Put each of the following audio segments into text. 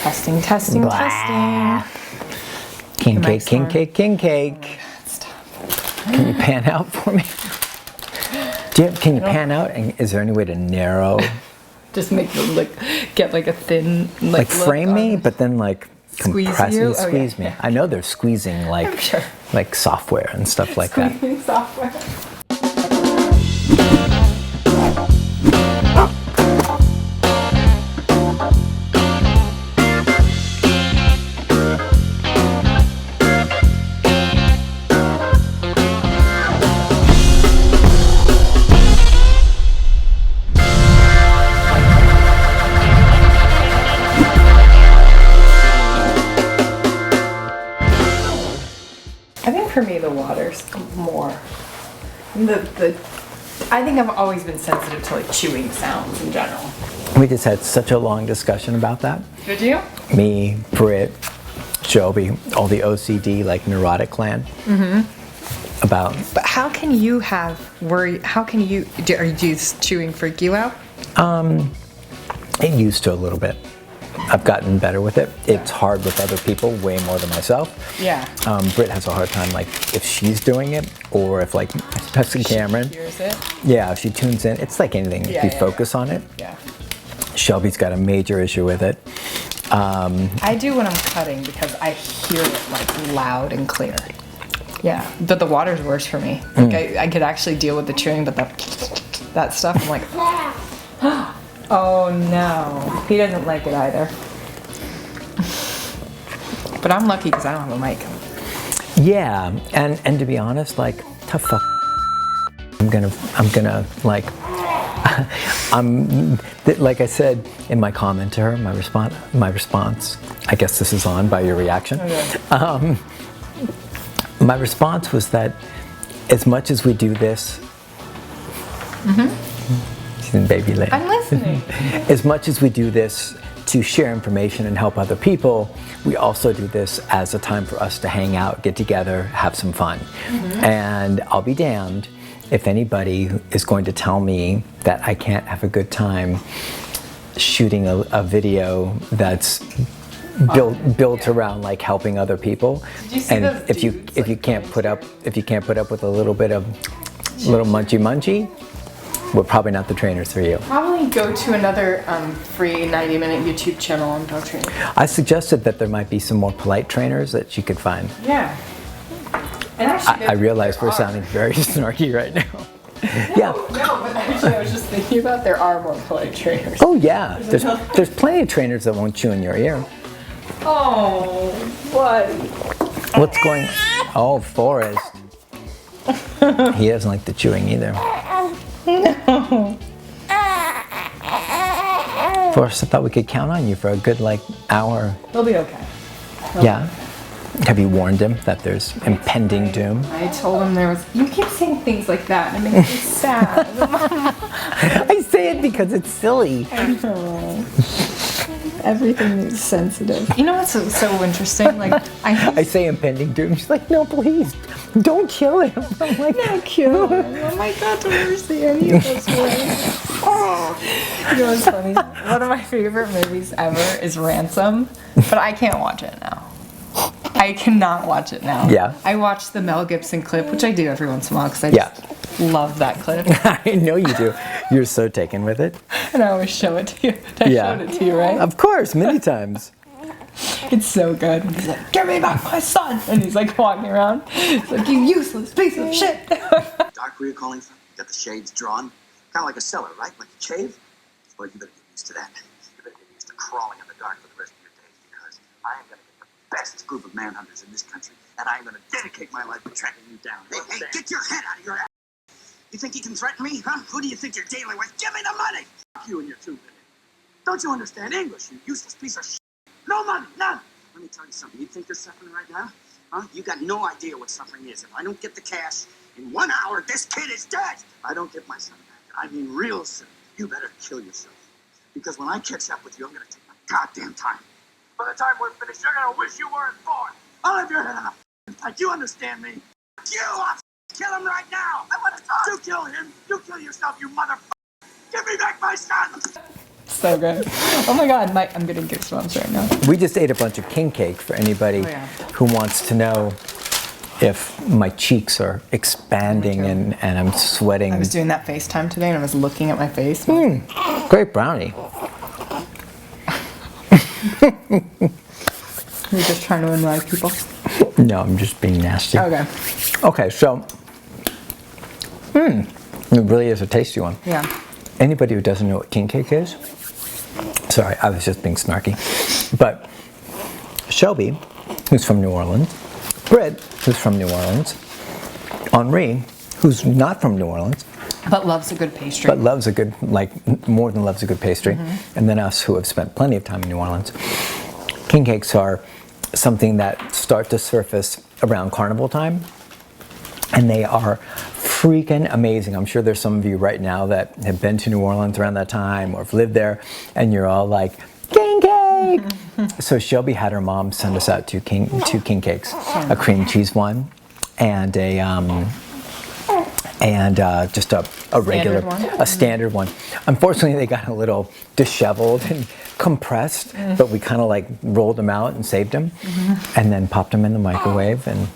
Testing, testing, Blah. testing. King Your cake, mic's king on. cake, king cake. Stop. Can you pan out for me? Can you pan out? And is there any way to narrow? Just make them get a thin Like frame me, but then Squeeze compress you? me, Oh, squeeze yeah. me. I know they're squeezing I'm sure. like software and stuff like that. Squeezing software. I think for me the water's more. I think I've always been sensitive to chewing sounds in general. We just had such a long discussion about that. Did you? Me, Britt, Shelby, all the OCD neurotic clan. Mm-hmm. About. But how can you have worry? How can you? Are you chewing freak you out? It used to a little bit. I've gotten better with it. It's hard with other people, way more than myself. Yeah. Britt has a hard time, if she's doing it, or if, especially Cameron. She hears it. Yeah, if she tunes in. It's like anything, if you focus on it. Yeah. Shelby's got a major issue with it. I do when I'm cutting because I hear it loud and clear. Yeah, but the water's worse for me. I could actually deal with the chewing, but that stuff, I'm like, oh no. He doesn't like it either. But I'm lucky because I don't have a mic. Yeah, and to be honest, tough fuck. Like I said in my comment to her, my response, I guess this is on by your reaction. Okay. My response was that as much as we do this, she's in baby land. I'm listening. As much as we do this to share information and help other people, we also do this as a time for us to hang out, get together, have some fun. And I'll be damned if anybody is going to tell me that I can't have a good time shooting a video that's built around helping other people. Did you see and those if you dudes, can't put up with a little bit of little munchy, we're probably not the trainers for you. Probably go to another free 90-minute YouTube channel on dog training. I suggested that there might be some more polite trainers that you could find. Yeah. And actually, I realize we're sounding very snarky right now. Yeah. No, but actually I was just thinking about there are more polite trainers. Oh yeah. There's plenty of trainers that won't chew in your ear. Oh, buddy. What's going? Oh, Forrest. He doesn't like the chewing either. No. Forrest, I thought we could count on you for a good hour. He'll be okay. Yeah. Have you warned him that there's impending doom? I told him there was. You keep saying things like that, and it makes me sad. I say it because it's silly. I know. Everything is sensitive. You know what's so interesting? I say impending doom. She's like, no, please, don't kill him. I'm like, no, kill him. Oh my God, don't ever say any of those words. You know what's funny? One of my favorite movies ever is Ransom, but I can't watch it now. I cannot watch it now. Yeah. I watch the Mel Gibson clip, which I do every once in a while because I just love that clip. I know you do. You're so taken with it. And I always show it to you. I showed it to you, right? Of course, many times. It's so good. He's like, give me back my son. And he's walking around. He's like, you useless piece of shit. Dark where you're calling from? Got the shades drawn? Kind of like a cellar, right? Like a cave? Well, you better get used to that. You better get used to crawling in the dark for the rest of your days because I am going to get the best group of manhunters in this country and I'm going to dedicate my life to tracking you down. Hey, get your head out of your ass. You think you can threaten me, huh? Who do you think you're dealing with? Give me the money! Fuck you and your 2 million. Don't you understand English, you useless piece of shit? No money, none! Let me tell you something. You think you're suffering right now? Huh? You got no idea what suffering is. If I don't get the cash, in 1 hour, this kid is dead! I don't get my son back. I mean real soon. You better kill yourself. Because when I catch up with you, I'm gonna take my goddamn time. By the time we're finished, you're gonna wish you weren't born! I'll have your head on a pike. You understand me? You! I'll kill him right now! I want to talk! You kill him! You kill yourself, you motherfucker! Give me back my son! So good. Oh my God, I'm getting goosebumps right now. We just ate a bunch of king cake for anybody who wants to know if my cheeks are expanding and I'm sweating. I was doing that FaceTime today and I was looking at my face. Great brownie. You're just trying to annoy people. No, I'm just being nasty. Okay. Okay, so, it really is a tasty one. Yeah. Anybody who doesn't know what king cake is, sorry, I was just being snarky, but Shelby, who's from New Orleans, Britt, who's from New Orleans, Henri, who's not from New Orleans, But loves a good pastry. but loves a good, like, more than loves a good pastry, and then us who have spent plenty of time in New Orleans. King cakes are something that start to surface around carnival time, and they are freaking amazing. I'm sure there's some of you right now that have been to New Orleans around that time or have lived there, and you're all like, king cake! So Shelby had her mom send us out two king cakes, a cream cheese one, and just a regular, one? a standard one. Unfortunately, they got a little disheveled and compressed, but we kind of like rolled them out and saved them, and then popped them in the microwave, and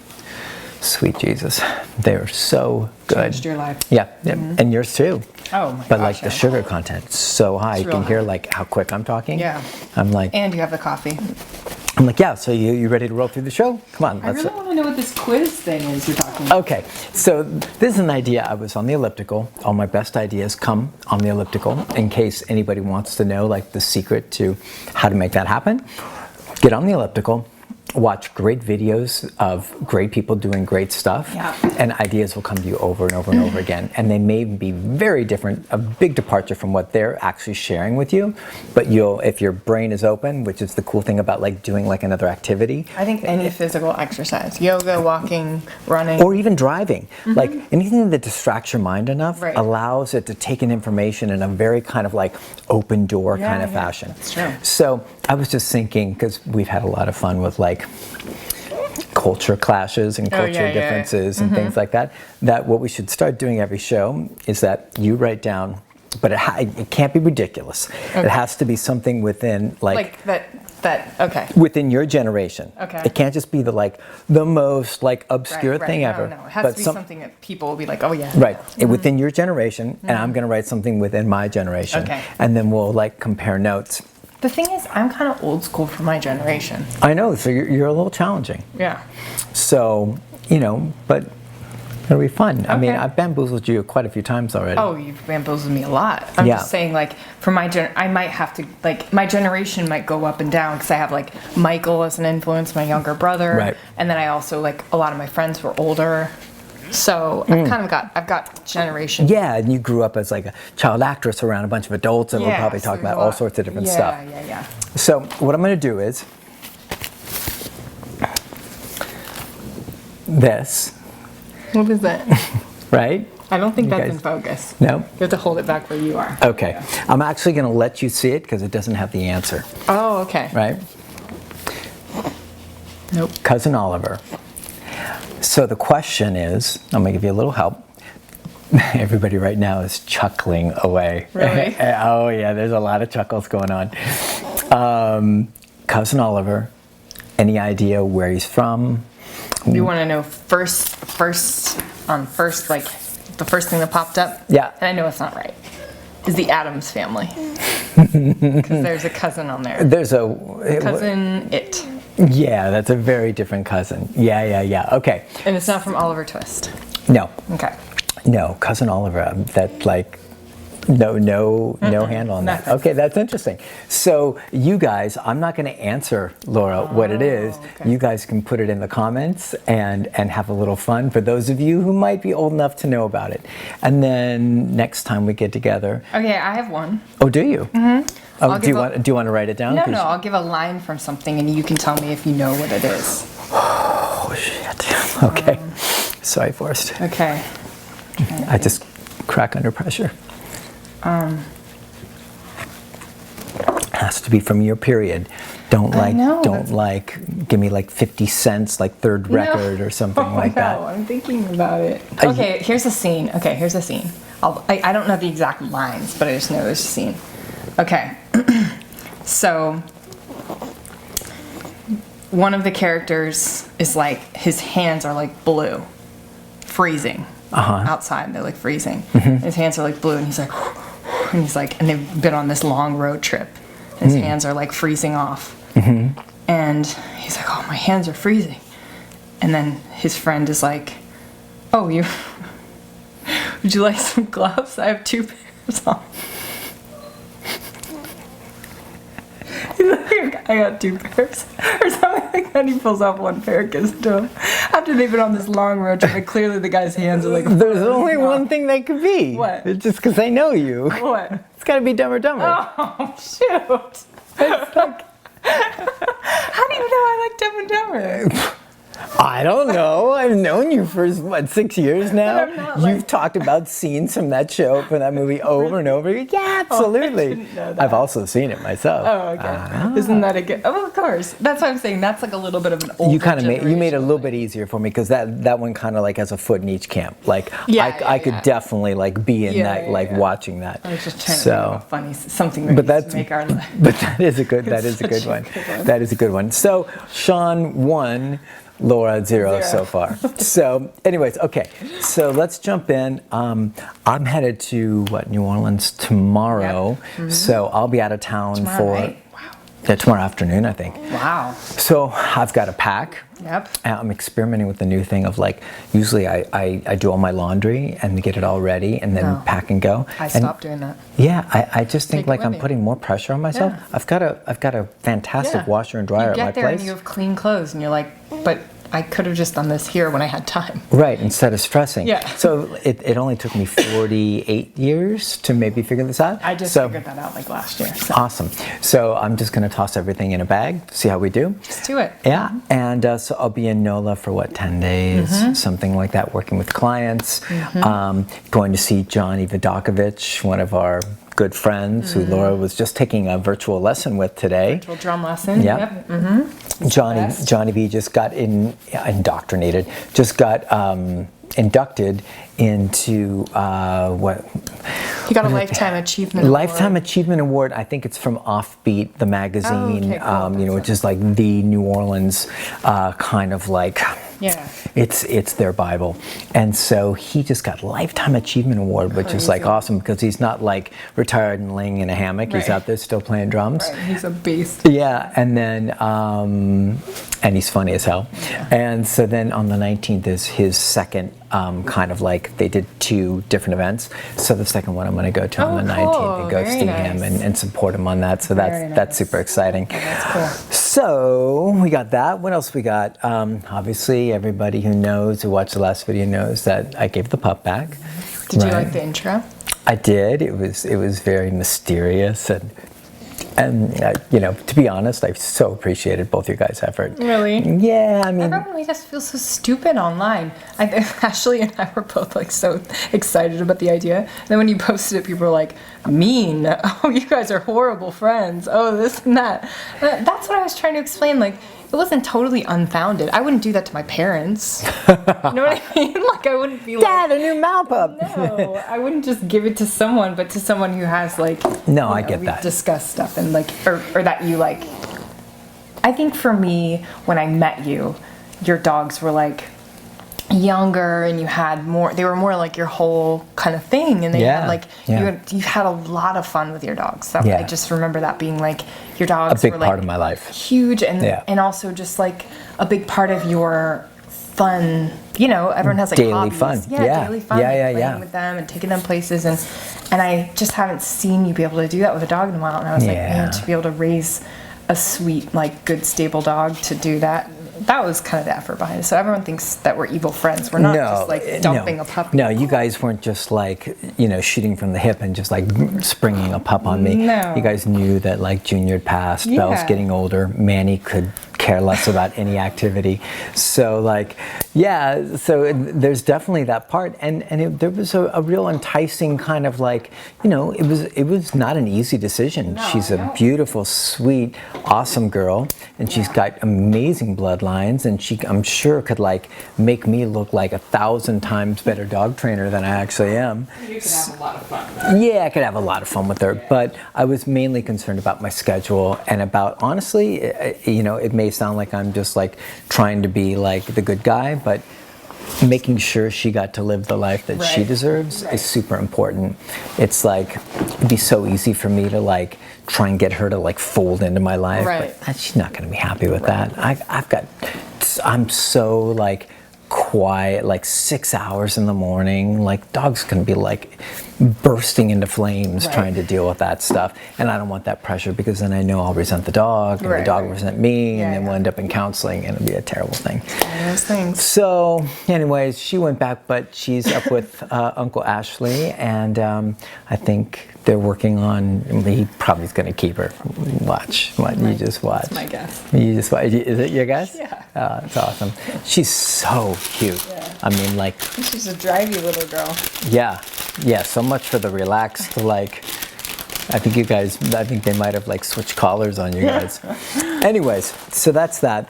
sweet Jesus, they're so good. Changed your life. Yeah, and yours too. Oh my But gosh, like the yeah. sugar content is so high, you real can hear high. like how quick I'm talking. Yeah. I'm like, And you have the coffee. yeah. So you ready to roll through the show? Come on, I let's. really want to know what this quiz thing is you're talking about. Okay, so this is an idea. I was on the elliptical. All my best ideas come on the elliptical. In case anybody wants to know like the secret to how to make that happen, get on the elliptical. Watch great videos of great people doing great stuff, Yeah. and ideas will come to you over and over and over again. And they may be very different, a big departure from what they're actually sharing with you. But if your brain is open, which is the cool thing about like doing like another activity, I think any physical exercise, yoga, walking, running. or even driving, like anything that distracts your mind enough Right. allows it to take in information in a very kind of like open door kind of Yeah, fashion. that's true. So I was just thinking, because we've had a lot of fun with like culture clashes and culture yeah. differences and things like that, that what we should start doing every show is that you write down, but it can't be ridiculous. Okay. It has to be something within Like that, okay. within your generation. Okay. It can't just be the most like obscure Right. thing No, ever. No, it has but to be something that people will be like, oh yeah. Right, within your generation, and I'm going to write something within my generation, Okay. and then we'll like compare notes. The thing is, I'm kind of old school for my generation. I know, so you're a little challenging. Yeah. So, but it'll be fun. I mean, Okay. I've bamboozled you quite a few times already. Oh, you've bamboozled me a lot. I'm Yeah. just saying, like, for my I might have to, like, my generation might go up and down because I have, like, Michael as an influence, my younger brother. Right. And then I also, like, a lot of my friends were older. So I've got generation. Yeah, and you grew up as like a child actress around a bunch of adults, and we'll probably so talk there's about a all lot. sorts of different Yeah, stuff. Yeah. So what I'm going to do is this, What is that? right? I don't think You that's guys- in focus. No? You have to hold it back where you are. Okay. I'm actually going to let you see it because it doesn't have the answer, Oh, okay. right? Nope. Cousin Oliver. So the question is, I'm going to give you a little help. Everybody right now is chuckling away. Really? Oh yeah, there's a lot of chuckles going on. Cousin Oliver, any idea where he's from? You want to know first, like, the first thing that popped up? Yeah. And I know it's not right. Is the Addams family. Because there's a cousin on there. There's a Cousin It. Yeah, that's a very different cousin. Yeah. Okay. And it's not from Oliver Twist. No, Okay. no, Cousin Oliver. That like. No handle on that. Nothing. Okay, that's interesting. So you guys, I'm not going to answer, Laura, what it is. okay. You guys can put it in the comments and have a little fun for those of you who might be old enough to know about it. And then next time we get together. Okay, I have one. Oh, do you? Mm-hmm. Oh, I'll do you give want to write it down? No, 'Cause- I'll give a line from something and you can tell me if you know what it is. Oh shit. Okay. Sorry, Forrest. Okay. I just crack under pressure. Has to be from your period. Don't know, give me like 50 cents, like third record or something like that. No, I'm thinking about it. Okay, here's a scene. I don't know the exact lines, but I just know there's a scene. Okay. So one of the characters is like, his hands are like blue, freezing outside. They're like freezing. His hands are like blue, and he's like, and they've been on this long road trip. His hands are like freezing off. And he's like, oh, my hands are freezing. And then his friend is like, oh, would you like some gloves? I have 2 pairs on. He's like, I got 2 pairs. Or something like that. He pulls off 1 pair, gives it to him. After they've been on this long road trip, and clearly the guy's hands are like... There's only one thing that could be. What? It's just because I know you. What? It's got to be Dumb or Dumber. Oh, shoot. It's like... How do you know I like Dumb and Dumber? I don't know. I've known you for, what, 6 years now? I'm not like- You've talked about scenes from that show, from that movie over and over again. Yeah, absolutely. I didn't know that. I've also seen it myself. Oh, okay. Isn't that a good... Oh, of course. That's what I'm saying. That's like a little bit of an old You kind of made it a little bit easier for me because that one kind of like has a foot in each camp. Like I could definitely like be in that, like watching that. I was just trying to think of a funny something that but used that's to make our life. But that is a good one. That is a good one. So Sean 1, Laura 0 so far. So anyways, okay. So let's jump in. I'm headed to New Orleans tomorrow. Yep. So I'll be out of town tomorrow afternoon, I think. Wow. So I've got to pack. Yep. I'm experimenting with the new thing of like, usually I do all my laundry and get it all ready and then pack and go. I stopped doing that. Yeah, I just think like I'm you. putting more pressure on myself. Yeah. I've got a fantastic washer and dryer at my You get there place. and you have clean clothes and you're like, but I could have just done this here when I had time. Right, instead of stressing. Yeah. So it only took me 48 years to maybe figure this out. I just figured that out like last year. So. Awesome. So I'm just going to toss everything in a bag, see how we do. Just do it. Yeah, and so I'll be in NOLA for 10 days, something like that, working with clients. Going to see Johnny Vidakovich, one of our good friends who Laura was just taking a virtual lesson with today. Virtual drum lesson. Yep. Johnny V just got inducted into what? He got a Lifetime Achievement Award. Lifetime Achievement Award. I think it's from Offbeat, the magazine, cool. which is like the New Orleans kind of like. Yeah. It's their Bible. And so he just got Lifetime Achievement Award, which is like awesome because he's not like retired and laying in a hammock. He's out there still playing drums. Right. He's a beast. Yeah, and then and he's funny as hell. Yeah. And so then on the 19th is his second kind of like, they did 2 different events. So the second one I'm going to go to on the 19th and go see him and support him on that. So that's super exciting. Oh, that's cool. So we got that. What else we got? Obviously, everybody who watched the last video knows that I gave the pup back. Did you like the intro? I did. It was very mysterious and to be honest, I so appreciated both your guys' effort. Really? Yeah, I mean, everyone made us feel so stupid online. Ashley and I were both like so excited about the idea. And then when you posted it, people were like, mean. Oh, you guys are horrible friends. Oh, this and that. That's what I was trying to explain. Like, it wasn't totally unfounded. I wouldn't do that to my parents. You know what I mean? Like, I wouldn't be like, Dad, a new mouth up. No, I wouldn't just give it to someone, but to someone who has like. No, I get that. Discuss stuff and like, or that you like. I think for me, when I met you, your dogs were like younger and you had more, they were more like your whole kind of thing, and they had like you had a lot of fun with your dogs. So I just remember that being like your dogs a big were, like, part of my life, huge, and also just like a big part of your fun. Everyone has like daily hobbies. fun. Daily fun. Playing with them and taking them places, and I just haven't seen you be able to do that with a dog in a while. And I was like, man, to be able to raise a sweet, like, good, stable dog, to do that was kind of the effort behind it. So everyone thinks that we're evil friends. We're not just like dumping a puppy. No, you guys weren't just like, shooting from the hip and just like springing a pup on me. No. You guys knew that like Junior had passed, Belle's getting older, Manny could care less about any activity. So like, so there's definitely that part. And there was a real enticing kind of like, it was not an easy decision. No, she's a beautiful, sweet, awesome girl. and she's got amazing bloodlines, and she, I'm sure, could like make me look like 1,000 times better dog trainer than I actually am. You can have a lot of fun. Yeah, I could have a lot of fun with her, but I was mainly concerned about my schedule and about, honestly, you know, it may sound like I'm just like trying to be like the good guy, but making sure she got to live the life that she deserves is super important. It's like, it'd be so easy for me to like try and get her to like fold into my life, but she's not going to be happy with that. I'm so like quiet, like 6 hours in the morning, like dog's gonna be like bursting into flames trying to deal with that stuff, and I don't want that pressure, because then I know I'll resent the dog, and the dog will resent me, and then we'll end up in counseling, and it'll be a terrible thing. Those things. So anyways, she went back, but she's up with Uncle Ashley, and I think they're working on, he probably is going to keep her. Watch. You just watch. That's my guess. You just watch. Is it your guess? Yeah. That's awesome. She's so cute. Yeah. I mean, like. She's a drivey little girl. Yeah. Yeah, so much for the relaxed, like, I think they might have like switched collars on you guys. Anyways, so that's that.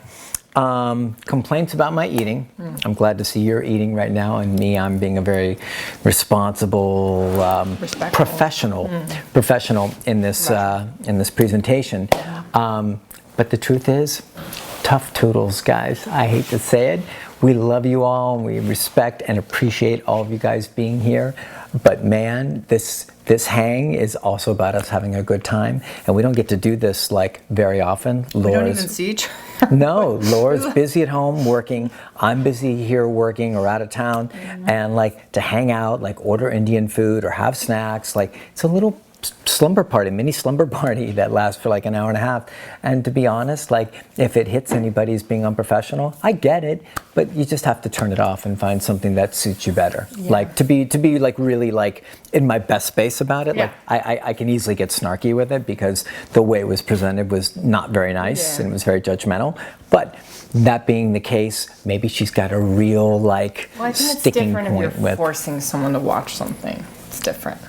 Complaints about my eating. I'm glad to see you're eating right now, and me, I'm being a very responsible, professional in this presentation. But the truth is, tough toodles, guys. I hate to say it. We love you all, and we respect and appreciate all of you guys being here. But man, this hang is also about us having a good time, and we don't get to do this like very often. We don't even see each other. No, Laura's busy at home working. I'm busy here working or out of town, and like to hang out, like order Indian food or have snacks, like it's a little slumber party, mini slumber party that lasts for like an hour and a half. And to be honest, like if it hits anybody as being unprofessional, I get it, but you just have to turn it off and find something that suits you better. Like to be like really like in my best space about it. Like I can easily get snarky with it because the way it was presented was not very nice and it was very judgmental. But that being the case, maybe she's got a real like sticking point with. If you're forcing someone to watch something. It's different.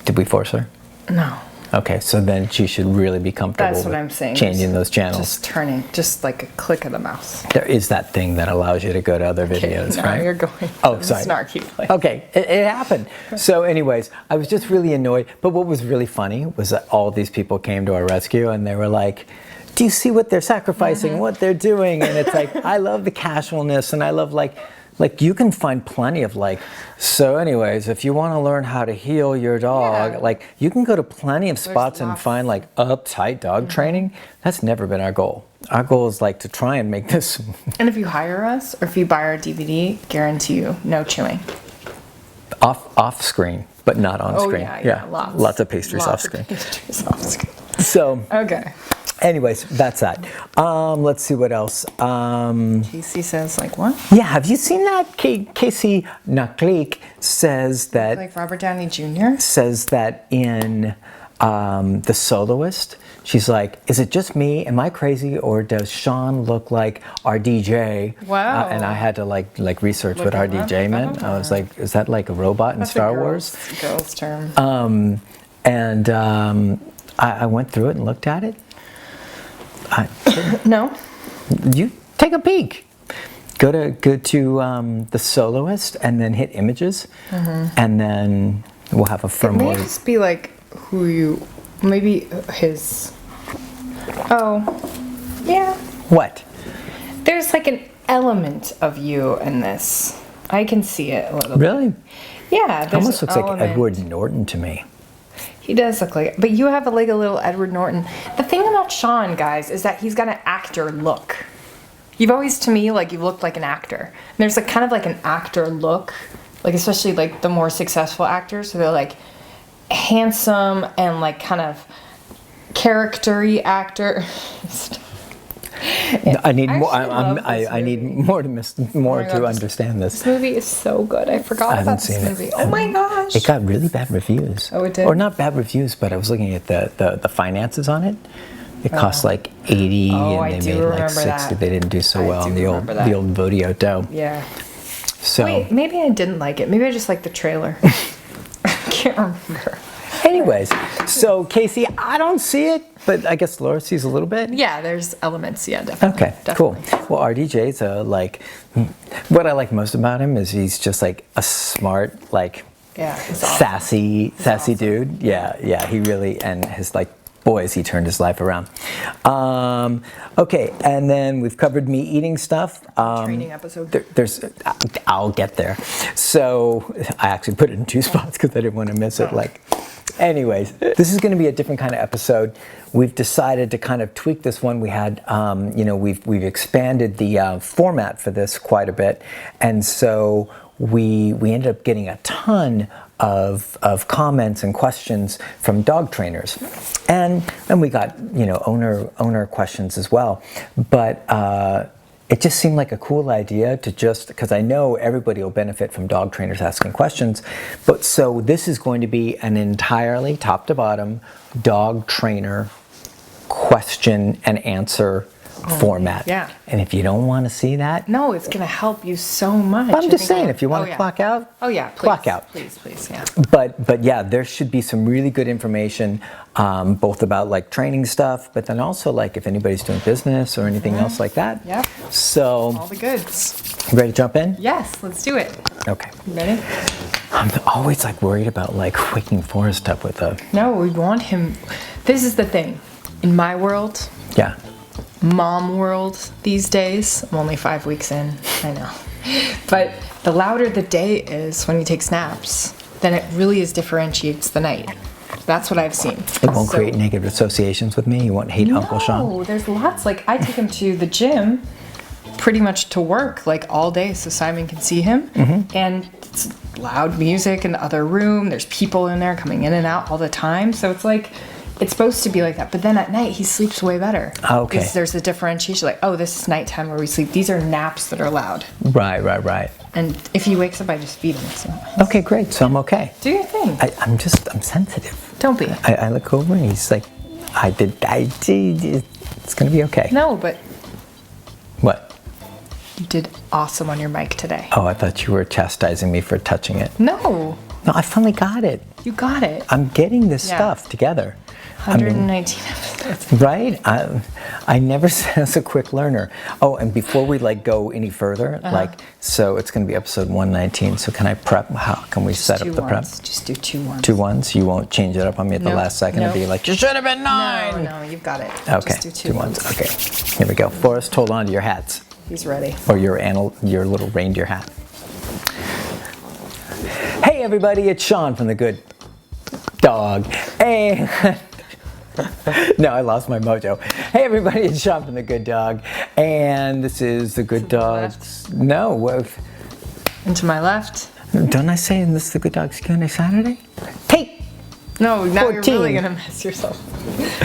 Did we force her? No. Okay, so then she should really be comfortable That's what with I'm saying. changing those channels. Just turning, just like a click of the mouse. There is that thing that allows you to go to other videos, now right? You're going sorry. snarky place. Okay, it happened. So anyways, I was just really annoyed. But what was really funny was that all these people came to our rescue and they were like, do you see what they're sacrificing, what they're doing? And it's like, I love the casualness, and I love like you can find plenty of like, so anyways, if you want to learn how to heal your dog, like you can go to plenty of spots and find like uptight dog training. That's never been our goal. Our goal is like to try and make this. And if you hire us or if you buy our DVD, guarantee you no chewing. Off screen, but not on screen. Yeah, lots of pastries off screen. So okay. Anyways, that's that. Let's see what else. Casey says, like, what? Yeah, have you seen that? Casey Naklik says that. Like Robert Downey Jr.? Says that in The Soloist, she's like, is it just me? Am I crazy? Or does Sean look like our DJ? Wow. And I had to like research what our DJ meant. I was like, is that like a robot in Star Wars? Girls term. I went through it and looked at it. No. You take a peek. Go to The Soloist and then hit images, and then we'll have a firm. It may just be like who you, maybe his. Oh, yeah. What? There's like an element of you in this. I can see it a little bit. Really? Yeah. It almost looks like Edward Norton to me. He does look like it, but you have like a little Edward Norton. The thing about Sean, guys, is that he's got an actor look. You've always, to me, like you've looked like an actor. And there's like kind of like an actor look, like especially like the more successful actors. So they're like handsome and like kind of character-y actor. I need more. I need more to understand this. This movie is so good. I forgot about this movie. Oh my gosh! It got really bad reviews. Oh, it did. Or not bad reviews, but I was looking at the finances on it. It cost like 80, and they made like 60. That. They didn't do so well in the old Vodioto. Yeah. So wait, maybe I didn't like it. Maybe I just liked the trailer. I can't remember. Anyways, so Casey, I don't see it. but I guess Laura sees a little bit. Yeah, there's elements. Yeah, definitely. Okay, definitely. cool. Well, RDJ's like, what I like most about him is he's just like a smart, like, Yeah, he's awesome. sassy awesome. dude. Yeah, he really, and his like, boys, he turned his life around. Okay, and then we've covered me eating stuff. Training episode. I'll get there. So I actually put it in 2 spots because I didn't want to miss it. Like, anyways, this is going to be a different kind of episode. We've decided to kind of tweak this one. We had, we've expanded the format for this quite a bit, and so we ended up getting a ton of comments and questions from dog trainers, and we got owner questions as well. But it just seemed like a cool idea to just, because I know everybody will benefit from dog trainers asking questions. But so this is going to be an entirely top to bottom dog trainer question and answer format. Yeah. And if you don't want to see that, No, it's going to help you so much. I'm just saying, if you want to yeah. clock out, Oh yeah, please, clock out. Please, yeah. But yeah, there should be some really good information, both about like training stuff, but then also like if anybody's doing business or anything else like that. Yep. So, All the goods. you ready to jump in? Yes, let's do it. Okay. You ready? I'm always like worried about like waking Forrest up with a, No, we want him. This is the thing. In my world, yeah. mom world these days, I'm only 5 weeks in, I know. But the louder the day is when he takes naps, then it really differentiates the night. That's what I've seen. It won't create negative associations with me. You won't hate Uncle Sean. No, there's lots. Like I take him to the gym pretty much to work like all day so Simon can see him. Mm-hmm. And it's loud music in the other room. There's people in there coming in and out all the time. So it's like, it's supposed to be like that. But then at night, he sleeps way better. Okay. Because there's a differentiation. Like, oh, this is nighttime where we sleep. These are naps that are loud. Right. And if he wakes up, I just feed him. So Okay, great. So I'm okay. do your thing. I'm sensitive. Don't be. I look over and he's like, I did, it's going to be okay. No, but What? you did awesome on your mic today. Oh, I thought you were chastising me for touching it. No, No, I finally got it. you got it. I'm getting this Yeah. stuff together. 119 episodes. Right? I never said I was a quick learner. Oh, and before we like go any further, so it's going to be episode 119. So can I prep? How can we set up the prep? Just do 2 ones. 2 ones. You won't change it up on me at the Nope, last second and nope. be like, you should have been 9. No, you've got it. Okay, Just do 2 ones. Okay, here we go. Forrest, hold on to your hats He's ready. or your little reindeer hat. Hey everybody, it's Sean from The Good Dog. And no, I lost my mojo. Hey everybody, it's Sean from The Good Dog, and this is The Good Dog's. No, And to my left. don't I say this is The Good Dog's Q&A Saturday? Hey, No, now 14. you're really gonna mess yourself.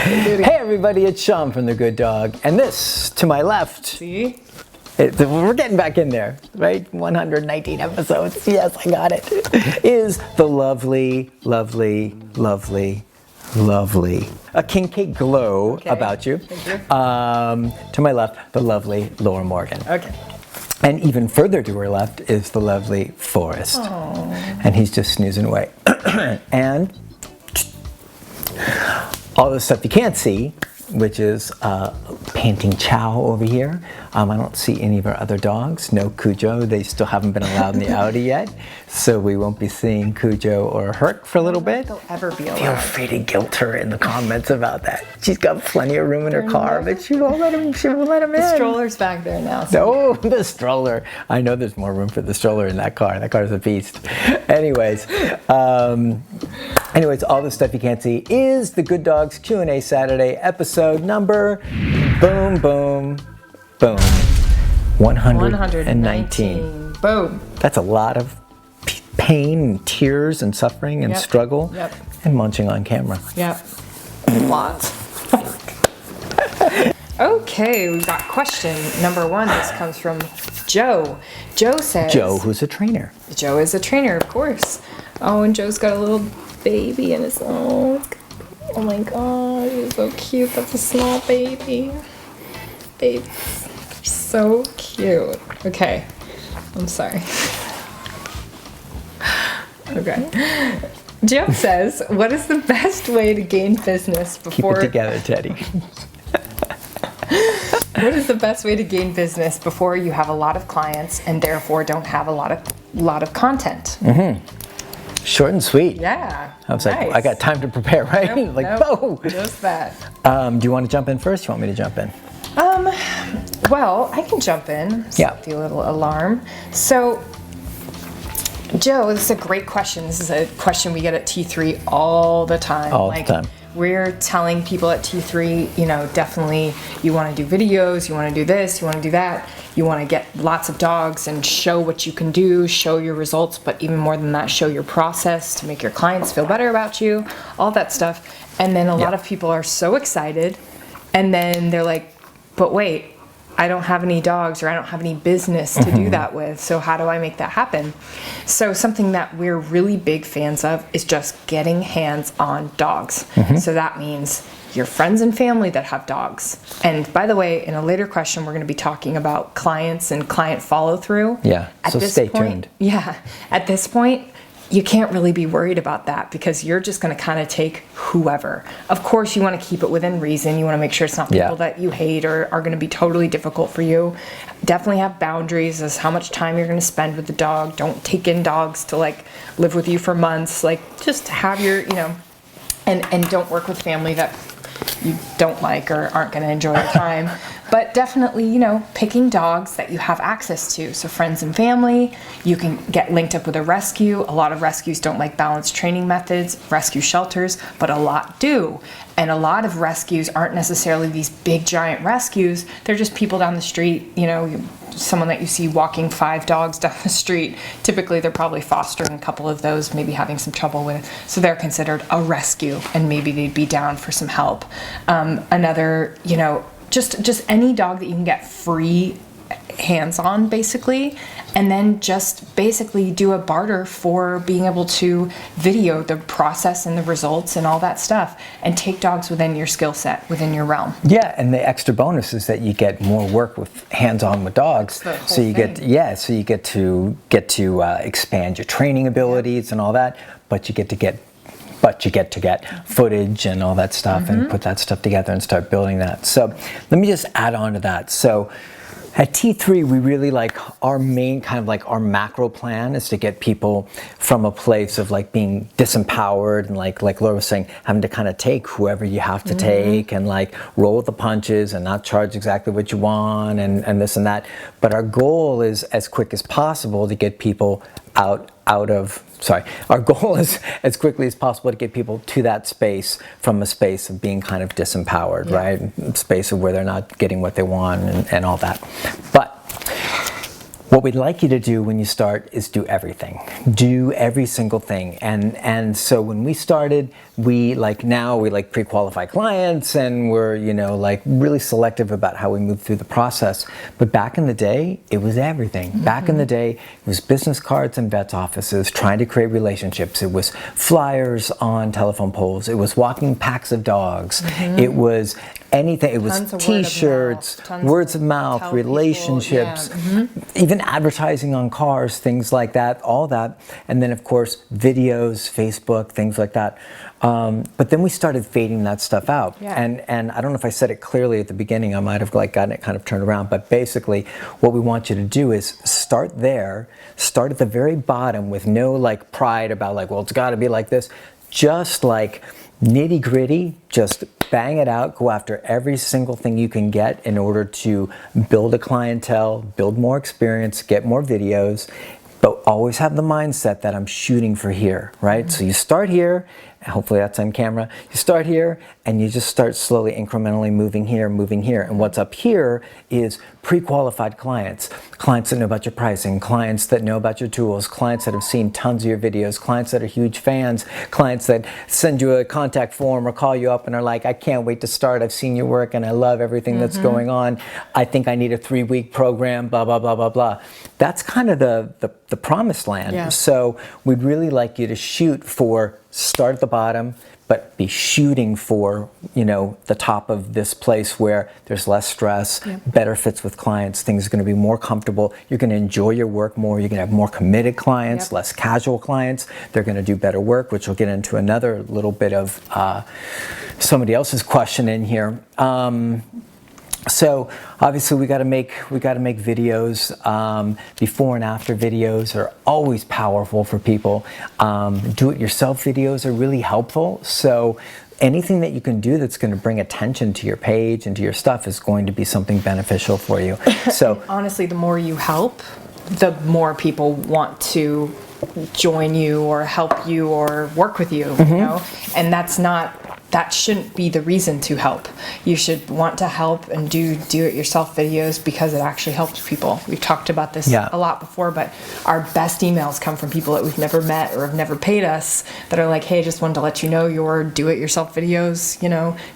hey everybody, it's Sean from The Good Dog, and this to my left. See? We're getting back in there, right? 119 episodes. Yes, I got it. Is the lovely, a Kincaid glow about you. Thank you. To my left, the lovely Laura Morgan. Okay. And even further to her left is the lovely Forrest. And he's just snoozing away. And all the stuff you can't see, which is panting Chow over here. I don't see any of our other dogs. No Cujo. They still haven't been allowed in the Audi yet. So we won't be seeing Cujo or Herc for a little bit. They'll ever be Feel allowed. free to guilt her in the comments about that. She's got plenty of room in her car, but she won't let him in. The stroller's back there now. So No, the stroller. I know there's more room for the stroller in that car. That car's a beast. Anyways, all the stuff you can't see is the Good Dogs Q&A Saturday episode number, boom, 119. Boom. That's a lot of pain and tears and suffering and Yep. struggle Yep. and munching on camera. Yep. Lots. Okay, we've got question number 1. This comes from Joe. Joe says... Joe, who's a trainer. Joe is a trainer, of course. Oh, and Joe's got a little baby in his own. Oh my god, he's so cute. That's a small baby. Baby. So cute. Okay. I'm sorry. Okay. Joe says, what is the best way to gain business before... Keep it together, Teddy. What is the best way to gain business before you have a lot of clients and therefore don't have a lot of content? Short and sweet. Yeah. I was nice. like, I got time to prepare, right? Nope, just that. Do you want to jump in first? You want me to jump in? Well, I can jump in. Yeah. The little alarm. So, Joe, this is a great question. This is a question we get at T3 all the time. All the time. We're telling people at T3, definitely you want to do videos, you want to do this, you want to do that, you want to get lots of dogs and show what you can do, show your results, but even more than that, show your process to make your clients feel better about you, all that stuff. And then a lot of people are so excited, and then they're like, but wait, I don't have any dogs or I don't have any business to do that with. So how do I make that happen? So something that we're really big fans of is just getting hands on dogs. So that means your friends and family that have dogs. And by the way, in a later question, we're going to be talking about clients and client follow through. Yeah, so stay tuned. Yeah, at this point, you can't really be worried about that because you're just going to kind of take whoever. Of course, you want to keep it within reason. You want to make sure it's not people that you hate or are going to be totally difficult for you. Definitely have boundaries as how much time you're going to spend with the dog. Don't take in dogs to live with you for months. Just have your, and don't work with family that you don't like or aren't going to enjoy the time. But definitely, picking dogs that you have access to. So friends and family, you can get linked up with a rescue. A lot of rescues don't like balanced training methods, rescue shelters, but a lot do. And a lot of rescues aren't necessarily these big giant rescues. They're just people down the street, someone that you see walking 5 dogs down the street. Typically, they're probably fostering a couple of those, maybe having some trouble with. So they're considered a rescue, and maybe they'd be down for some help. Another, just any dog that you can get free hands on, basically, and then just basically do a barter for being able to video the process and the results and all that stuff, and take dogs within your skill set, within your realm. Yeah, and the extra bonus is that you get more work with hands-on with dogs. So you get to expand your training abilities and all that, but you get to get footage and all that stuff and put that stuff together and start building that. So let me just add on to that. So at T3, we really our main our macro plan is to get people from a place of being disempowered and like Laura was saying, having to kind of take whoever you have to take and roll with the punches and not charge exactly what you want and this and that. But our goal is as quick as possible to get people our goal is as quickly as possible to get people to that space from a space of being kind of disempowered, right? A space of where they're not getting what they want and all that. But what we'd like you to do when you start is do everything. Do every single thing. And so when we started, we pre-qualify clients and we're, really selective about how we move through the process. But back in the day, it was everything. Back in the day, it was business cards in vets' offices, trying to create relationships. It was flyers on telephone poles. It was walking packs of dogs. It was anything. It was T-shirts, words of mouth, relationships, even advertising on cars, things like that, all that. And then, of course, videos, Facebook, things like that. But then we started fading that stuff out. And I don't know if I said it clearly at the beginning. I might have gotten it kind of turned around. But basically, what we want you to do is start there. Start at the very bottom with no pride about well, it's got to be like this. Just nitty gritty, just bang it out, go after every single thing you can get in order to build a clientele, build more experience, get more videos, but always have the mindset that I'm shooting for here, right? So you start here, hopefully that's on camera, you start here and you just start slowly incrementally moving here. And what's up here is pre-qualified clients that know about your pricing, clients that know about your tools, clients that have seen tons of your videos, clients that are huge fans, clients that send you a contact form or call you up and are like, I can't wait to start, I've seen your work and I love everything that's going on. I think I need a 3-week program, blah, blah, blah, blah, blah. That's kind of the promised land. So we'd really like you to shoot for start at the bottom, but be shooting for, the top of this place where there's less stress, better fits with clients, things are going to be more comfortable, you're going to enjoy your work more, you're going to have more committed clients, less casual clients, they're going to do better work, which we'll get into another little bit of somebody else's question in here. So obviously we got to make videos. Before and after videos are always powerful for people. Do-it-yourself videos are really helpful. So anything that you can do that's going to bring attention to your page and to your stuff is going to be something beneficial for you. So honestly, the more you help, the more people want to join you or help you or work with you, and that shouldn't be the reason to help. You should want to help and do-it-yourself videos because it actually helps people. We've talked about this a lot before, but our best emails come from people that we've never met or have never paid us that are like, hey, just wanted to let you know your do-it-yourself videos,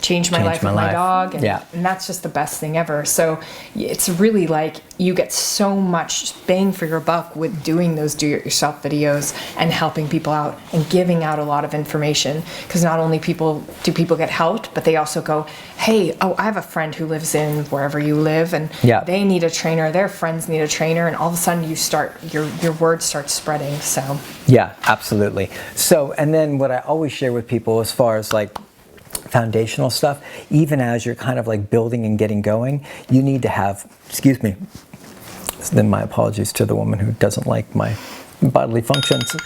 changed my life with my dog. And that's just the best thing ever. So it's really like you get so much bang for your buck with doing those do-it-yourself videos and helping people out and giving out a lot of information, because not only do people get helped, but they also go, hey, I have a friend who lives in wherever you live, and they need a trainer, their friends need a trainer, and all of a sudden you start, your word starts spreading. So yeah, absolutely. So, and then what I always share with people as far as like foundational stuff, even as you're kind of like building and getting going, you need to have, then my apologies to the woman who doesn't like my bodily functions.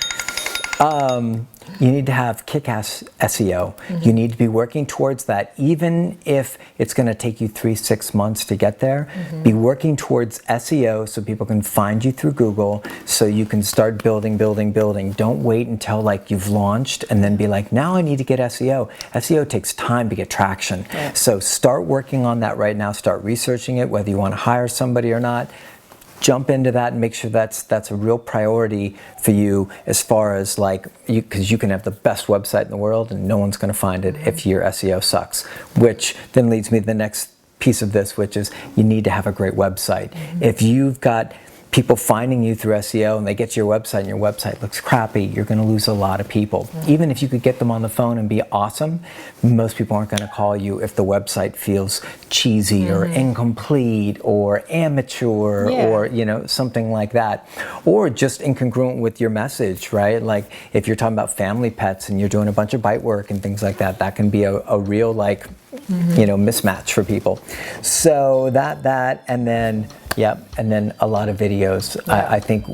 You need to have kick-ass SEO. You need to be working towards that, even if it's going to take you 3-6 months to get there. Be working towards SEO so people can find you through Google, so you can start building. Don't wait until like you've launched and then be like, now I need to get SEO. SEO takes time to get traction. So start working on that right now. Start researching it, whether you want to hire somebody or not. Jump into that and make sure that's a real priority for you, as far as like, because you can have the best website in the world and no one's going to find it if your SEO sucks, which then leads me to the next piece of this, which is you need to have a great website. If you've got people finding you through SEO and they get to your website and your website looks crappy, you're going to lose a lot of people. Even if you could get them on the phone and be awesome, most people aren't going to call you if the website feels cheesy or incomplete or amateur or something like that, or just incongruent with your message, right? Like if you're talking about family pets and you're doing a bunch of bite work and things like that, that can be a real like mismatch for people. So that and then and then a lot of videos. I think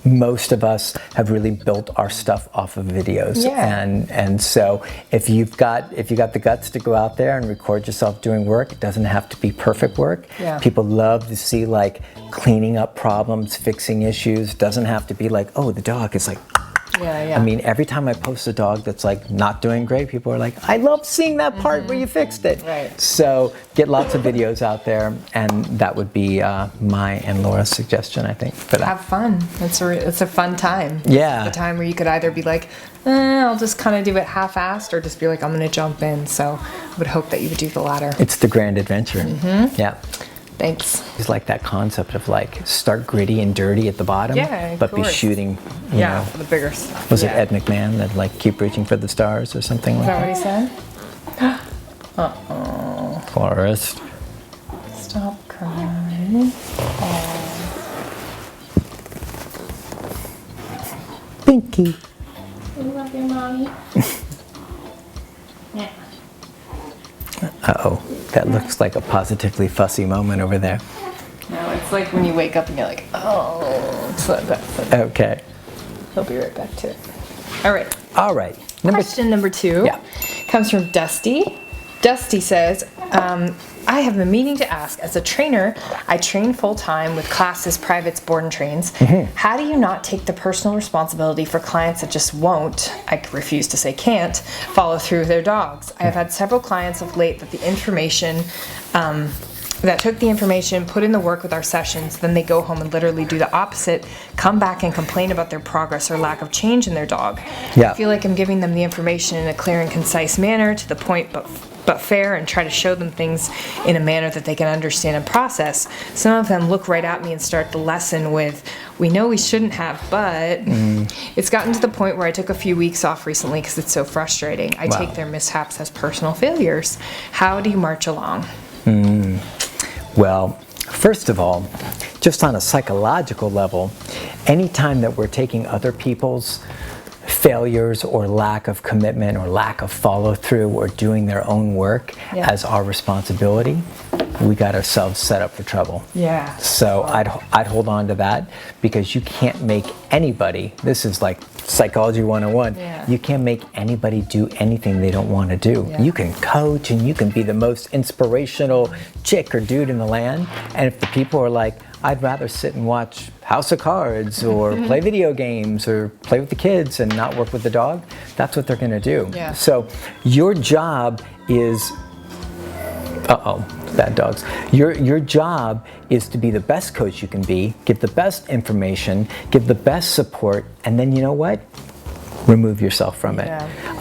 most of us have really built our stuff off of videos, and so if you got the guts to go out there and record yourself doing work, it doesn't have to be perfect work. People love to see like cleaning up problems, fixing issues. Doesn't have to be like, oh, the dog is like. I mean, every time I post a dog that's like not doing great, people are like, I love seeing that part where you fixed it. So get lots of videos out there, and that would be my and Laura's suggestion, I think, for that. Have fun. It's a fun time. Yeah. It's a time where you could either be like, I'll just kind of do it half-assed, or just be like, I'm going to jump in. So I would hope that you would do the latter. It's the grand adventure. Yeah. Thanks. It's like that concept of like start gritty and dirty at the bottom, but be shooting, you know, for the bigger stuff. Was it Ed McMahon that like keep reaching for the stars or something like that? Is that what he said? Uh-oh. Forrest. Stop crying. Pinky. I love you, Mommy. Yeah. Uh-oh, that looks like a positively fussy moment over there. No, it's like when you wake up and you're like, oh. So that's okay. He'll be right back to it. All right. Question number 2 comes from Dusty. Dusty says, I have a meaning to ask. As a trainer, I train full-time with classes, privates, board and trains. How do you not take the personal responsibility for clients that just won't, I refuse to say can't, follow through with their dogs? I have had several clients of late that the information, that took the information, put in the work with our sessions, then they go home and literally do the opposite, come back and complain about their progress or lack of change in their dog. I feel like I'm giving them the information in a clear and concise manner, to the point, but but fair and try to show them things in a manner that they can understand and process, some of them look right at me and start the lesson with, we know we shouldn't have, but it's gotten to the point where I took a few weeks off recently because it's so frustrating. I take their mishaps as personal failures. How do you march along? Well, first of all, just on a psychological level, anytime that we're taking other people's failures or lack of commitment or lack of follow through or doing their own work as our responsibility, we got ourselves set up for trouble. Yeah. So I'd hold on to that, because you can't make anybody, this is like psychology 101, you can't make anybody do anything they don't want to do. Yeah. You can coach and you can be the most inspirational chick or dude in the land, and if the people are like, I'd rather sit and watch House of Cards or play video games or play with the kids and not work with the dog, that's what they're going to do. Yeah. So your job is, bad dogs. Your job is to be the best coach you can be, give the best information, give the best support, and then you know what? Remove yourself from it.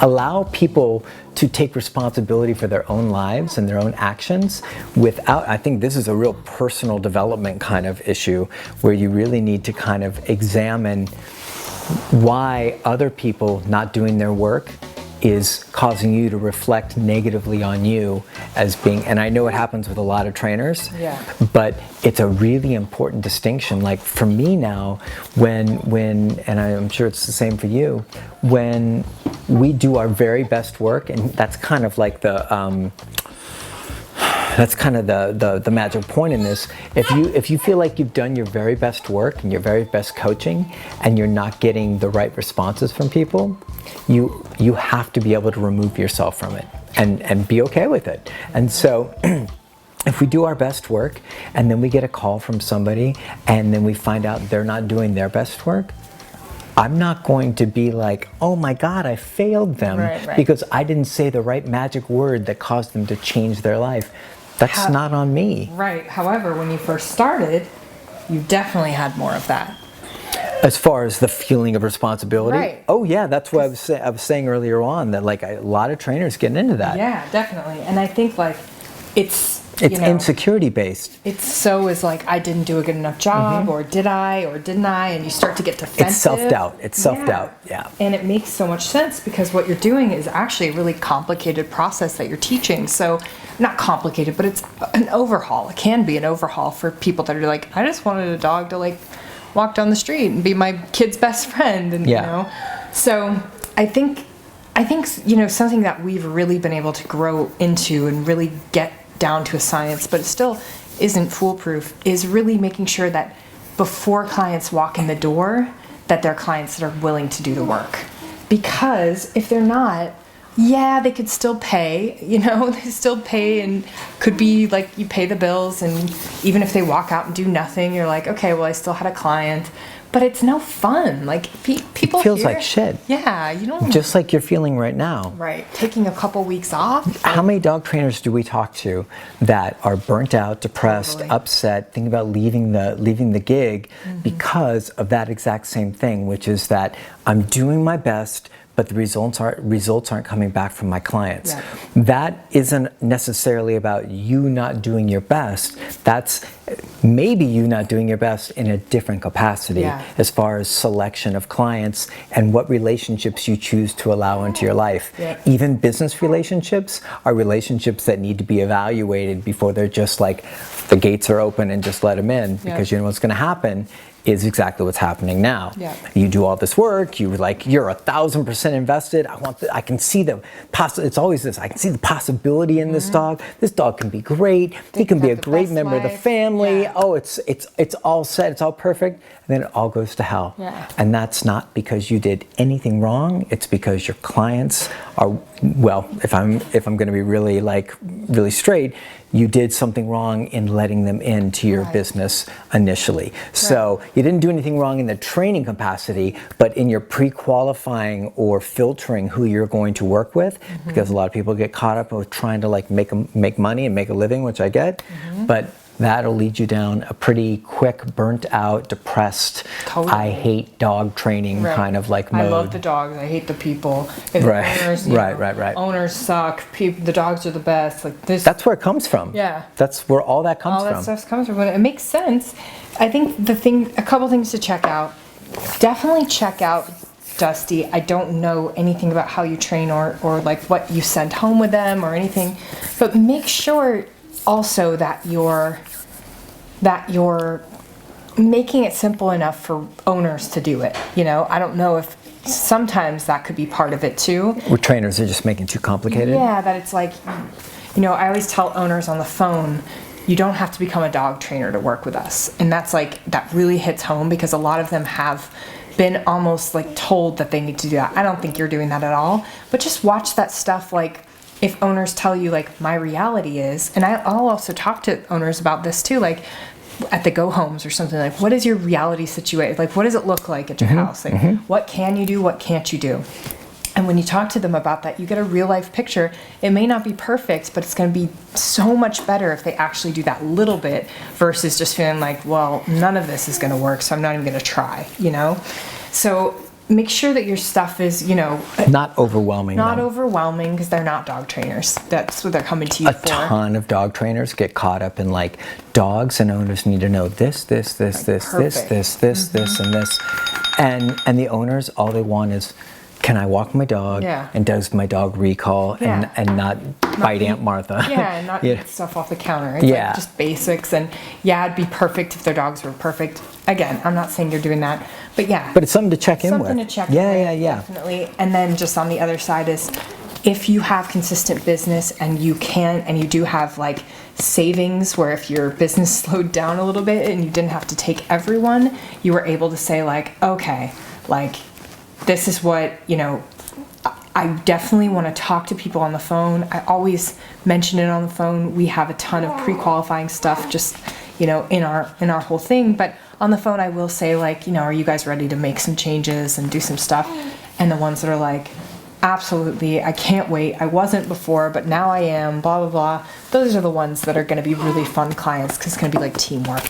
Allow people to take responsibility for their own lives and their own actions without, I think this is a real personal development kind of issue where you really need to kind of examine why other people not doing their work is causing you to reflect negatively on you as being, and I know it happens with a lot of trainers, but it's a really important distinction. Like for me now, when, and I'm sure it's the same for you, when we do our very best work, and that's kind of like the, that's kind of the magic point in this. If you feel like you've done your very best work and your very best coaching and you're not getting the right responses from people, you have to be able to remove yourself from it and be okay with it. And so if we do our best work and then we get a call from somebody and then we find out they're not doing their best work, I'm not going to be like, oh my God, I failed them because I didn't say the right magic word that caused them to change their life. That's not on me. Right. However, when you first started, you definitely had more of that. As far as the feeling of responsibility? Right. Oh yeah, that's what I was saying earlier on, that like a lot of trainers get into that. Yeah, definitely. And I think like it's insecurity based. It's so is like, I didn't do a good enough job, or did I, or didn't I? And you start to get defensive. It's self-doubt. It's self-doubt, And it makes so much sense because what you're doing is actually a really complicated process that you're teaching. So, not complicated, but it's an overhaul. It can be an overhaul for people that are like, I just wanted a dog to like walk down the street and be my kid's best friend. And, you know, so I think, you know, something that we've really been able to grow into and really get down to a science, but it still isn't foolproof, is really making sure that before clients walk in the door, that they're clients that are willing to do the work. Because if they're not, they could still pay, you know, they still pay and could be like you pay the bills, and even if they walk out and do nothing, you're like, okay, well, I still had a client. But it's no fun. Like people it feels here, like shit. Yeah, you don't. Just like you're feeling right now. Right, taking a couple weeks off. How many dog trainers do we talk to that are burnt out, depressed, upset, thinking about leaving the gig because of that exact same thing, which is that I'm doing my best, but the results aren't coming back from my clients. That isn't necessarily about you not doing your best. That's maybe you not doing your best in a different capacity as far as selection of clients and what relationships you choose to allow into your life. Even business relationships are relationships that need to be evaluated before they're just like the gates are open and just let them in, because you know what's going to happen is exactly what's happening now. You do all this work, you're 1,000% invested. I can see it's always this, I can see the possibility in this dog. This dog can be great. He can be a great member of the family. Oh, it's all set, it's all perfect. And then it all goes to hell. And that's not because you did anything wrong. It's because your clients are, well, if I'm going to be really straight, you did something wrong in letting them into your business initially. So you didn't do anything wrong in the training capacity, but in your pre-qualifying or filtering who you're going to work with, because a lot of people get caught up with trying to like make money and make a living, which I get, but that'll lead you down a pretty quick, burnt out, depressed, Totally. I hate dog training kind of like mode. I love the dogs. I hate the people. If Right. the owners, Right. Owners suck. The dogs are the best. Like this. That's where it comes from. Yeah. That's where all that comes all that from. stuff comes from. But it makes sense. I think a couple things to check out. Definitely check out Dusty. I don't know anything about how you train or like what you send home with them or anything, but make sure also that you're making it simple enough for owners to do it. I don't know if sometimes that could be part of it too. Where trainers are just making too complicated. Yeah, that it's like, I always tell owners on the phone, you don't have to become a dog trainer to work with us. And that's like, that really hits home because a lot of them have been almost like told that they need to do that. I don't think you're doing that at all, but just watch that stuff. Like if owners tell you like my reality is, and I'll also talk to owners about this too, like at the go homes or something, like what is your reality situation? Like what does it look like at your house? Like what can you do? What can't you do? And when you talk to them about that, you get a real life picture. It may not be perfect, but it's going to be so much better if they actually do that little bit versus just feeling like, well, none of this is going to work, so I'm not even going to try, So make sure that your stuff is, not overwhelming. Not them. overwhelming because they're not dog trainers. That's what they're coming to you A for. ton of dog trainers get caught up in like dogs and owners need to know this, and this. And the owners, all they want is, can I walk my dog? Yeah. And does my dog recall and not bite Aunt Martha? Yeah, and not eat stuff off the counter. It's like just basics. And it'd be perfect if their dogs were perfect. Again, I'm not saying you're doing that, but But it's something to check in with. Something to check in with. Yeah. Definitely. And then just on the other side is, if you have consistent business and you do have like savings where if your business slowed down a little bit and you didn't have to take everyone, you were able to say like, okay, like, this is what, I definitely want to talk to people on the phone. I always mention it on the phone. We have a ton of pre-qualifying stuff just, in our whole thing. But on the phone, I will say like, are you guys ready to make some changes and do some stuff? And the ones that are like, absolutely, I can't wait. I wasn't before, but now I am, blah, blah, blah. Those are the ones that are going to be really fun clients because it's going to be like teamwork,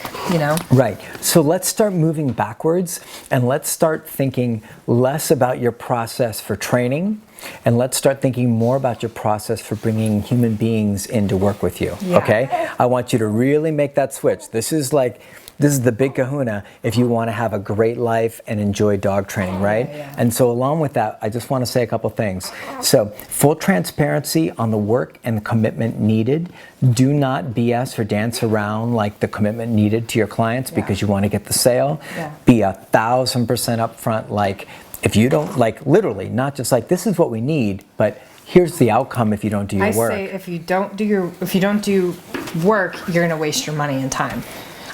Right. So let's start moving backwards and let's start thinking less about your process for training and let's start thinking more about your process for bringing human beings in to work with you. Yeah. Okay? I want you to really make that switch. This is the big kahuna if you want to have a great life and enjoy dog training, right? Yeah. And so along with that, I just want to say a couple things. So full transparency on the work and the commitment needed. Do not BS or dance around like the commitment needed to your clients because you want to get the sale. Yeah. Be 1,000% upfront, like if you don't, like literally, not just like this is what we need, but here's the outcome if you don't do your work. I say if you don't do work, you're going to waste your money and time.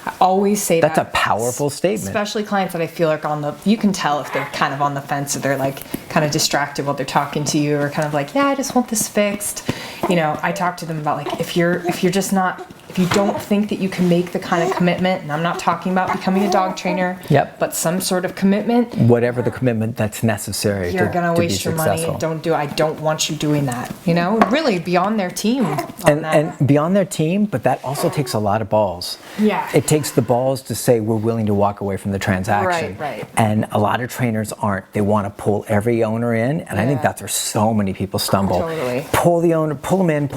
I always say That's that. a powerful statement. Especially clients that I feel like you can tell if they're kind of on the fence or they're like kind of distracted while they're talking to you or kind of like, I just want this fixed. I talk to them about like, if you don't think that you can make the kind of commitment, and I'm not talking about becoming a dog trainer, but some sort of commitment. Whatever the commitment that's necessary You're going to waste your money. Don't do it. I don't want you doing that. Really beyond their team. And beyond their team, but that also takes a lot of balls. Yeah. It takes the balls to say we're willing to walk away from the transaction. Right. And a lot of trainers aren't. They want to pull every owner in, and I think that's where so many people stumble. Totally. Pull the owner, pull them in,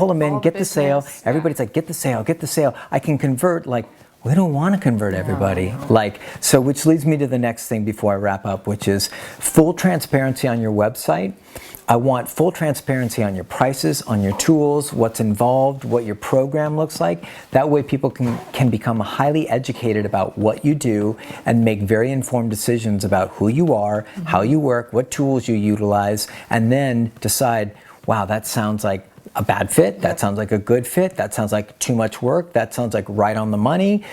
get the sale. business. Everybody's like, get the sale. I can convert. Like, we don't want to convert everybody. So which leads me to the next thing before I wrap up, which is full transparency on your website. I want full transparency on your prices, on your tools, what's involved, what your program looks like. That way people can become highly educated about what you do and make very informed decisions about who you are, how you work, what tools you utilize, and then decide, wow, that sounds like a bad fit, that sounds like a good fit, that sounds like too much work, that sounds like right on the money.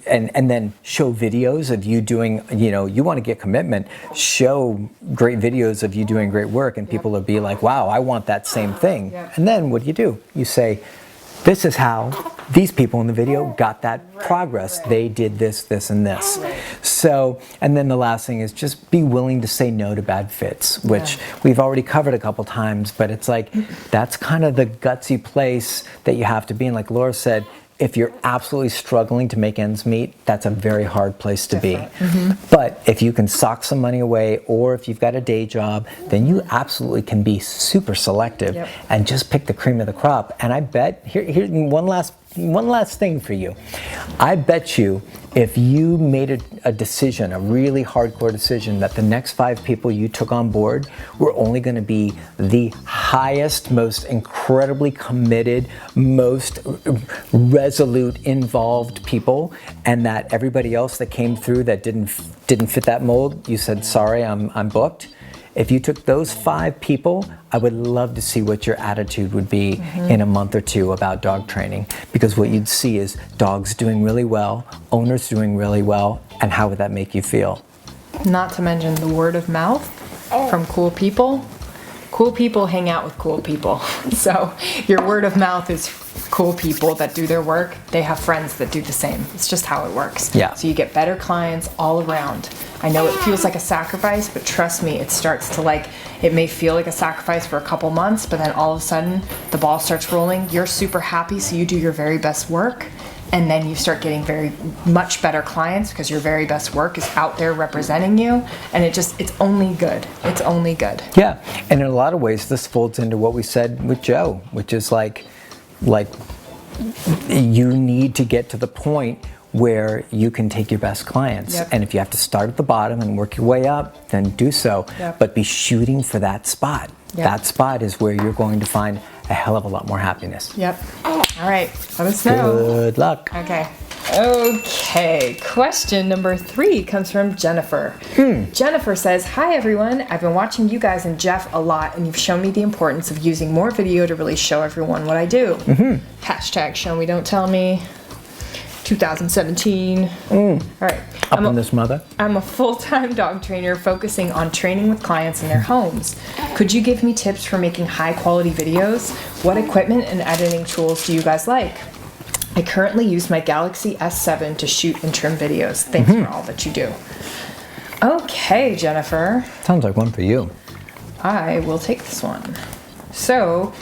And then show videos of you doing, you want to get commitment, show great videos of you doing great work, and people will be like, wow, I want that same thing. And then what do? You say, this is how these people in the video got that progress. They did this, this, and this. So, and then the last thing is just be willing to say no to bad fits, which we've already covered a couple times, but it's like, that's kind of the gutsy place that you have to be in. Like Laura said, if you're absolutely struggling to make ends meet, that's a very hard place to be. But if you can sock some money away, or if you've got a day job, then you absolutely can be super selective and just pick the cream of the crop. And I bet, here's one last thing for you. I bet you if you made a decision, a really hardcore decision, that the next 5 people you took on board were only going to be the highest, most incredibly committed, most resolute, involved people, and that everybody else that came through that didn't fit that mold, you said, sorry, I'm booked. If you took those 5 people, I would love to see what your attitude would be in a month or 2 about dog training, because what you'd see is dogs doing really well, owners doing really well, and how would that make you feel? Not to mention the word of mouth from cool people. Cool people hang out with cool people. So your word of mouth is cool people that do their work. They have friends that do the same. It's just how it works. Yeah. So you get better clients all around. I know it feels like a sacrifice, but trust me, it starts to it may feel like a sacrifice for a couple months, but then all of a sudden the ball starts rolling. You're super happy, so you do your very best work. And then you start getting very much better clients because your very best work is out there representing you. And it's only good. It's only good. Yeah, and in a lot of ways, this folds into what we said with Joe, which is like you need to get to the point where you can take your best clients. And if you have to start at the bottom and work your way up, then do so. But be shooting for that spot. That spot is where you're going to find a hell of a lot more happiness. All right, let us know. Good luck. Okay, question number 3 comes from Jennifer. Jennifer says, hi everyone, I've been watching you guys and Jeff a lot, and you've shown me the importance of using more video to really show everyone what I do. Hashtag show me, don't tell me. 2017. All right. Up in this mother. I'm a full-time dog trainer focusing on training with clients in their homes. Could you give me tips for making high-quality videos? What equipment and editing tools do you guys like? I currently use my Galaxy S7 to shoot and trim videos. Thanks for all that you do. Okay, Jennifer. Sounds like one for you. I will take this one. So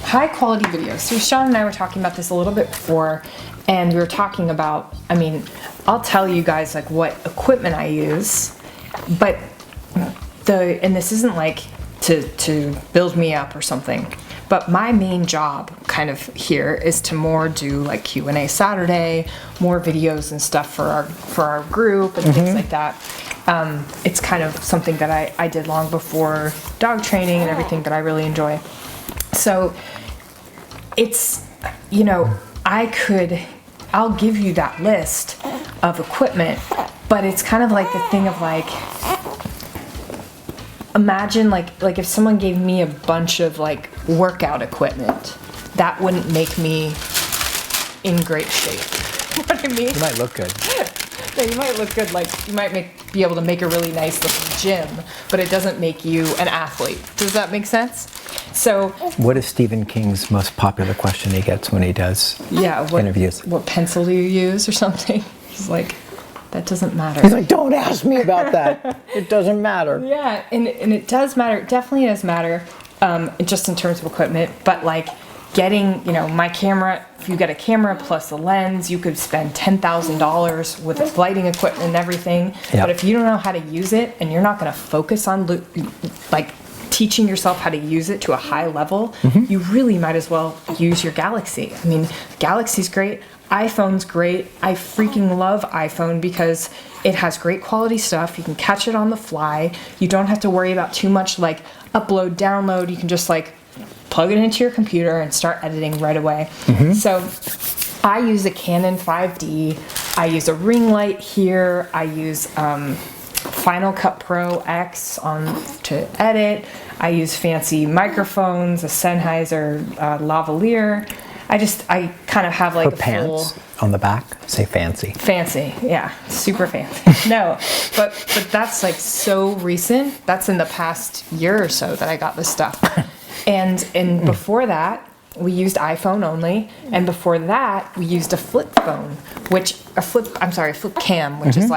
high quality videos. So Sean and I were talking about this a little bit before, and we were talking about, I'll tell you guys what equipment I use, but and this isn't to build me up or something, but my main job kind of here is to more do Q&A Saturday, more videos and stuff for our group and things like that. It's kind of something that I did long before dog training and everything that I really enjoy. So it's, I'll give you that list of equipment, but it's kind of like the thing of imagine if someone gave me a bunch of workout equipment, that wouldn't make me in great shape. You know what I mean? You might look good. Yeah, you might look good, you might be able to make a really nice looking gym, but it doesn't make you an athlete. Does that make sense? So, what is Stephen King's most popular question he gets when he does interviews? What pencil do you use or something? He's like, that doesn't matter. He's like, don't ask me about that. It doesn't matter. Yeah, and it does matter. It definitely does matter, just in terms of equipment. But getting, my camera, if you get a camera plus a lens, you could spend $10,000 with lighting equipment and everything. But if you don't know how to use it, and you're not going to focus on teaching yourself how to use it to a high level, you really might as well use your Galaxy. Galaxy's great. iPhone's great. I freaking love iPhone because it has great quality stuff. You can catch it on the fly. You don't have to worry about too much upload, download. You can just plug it into your computer and start editing right away. So I use a Canon 5D. I use a ring light here. I use Final Cut Pro X to edit. I use fancy microphones, a Sennheiser lavalier. I kind of have Her pants on the back say fancy. Fancy, yeah, super fancy. No, but that's so recent. That's in the past year or so that I got this stuff. And before that, we used iPhone only, and before that, we used a flip phone, a flip cam, which is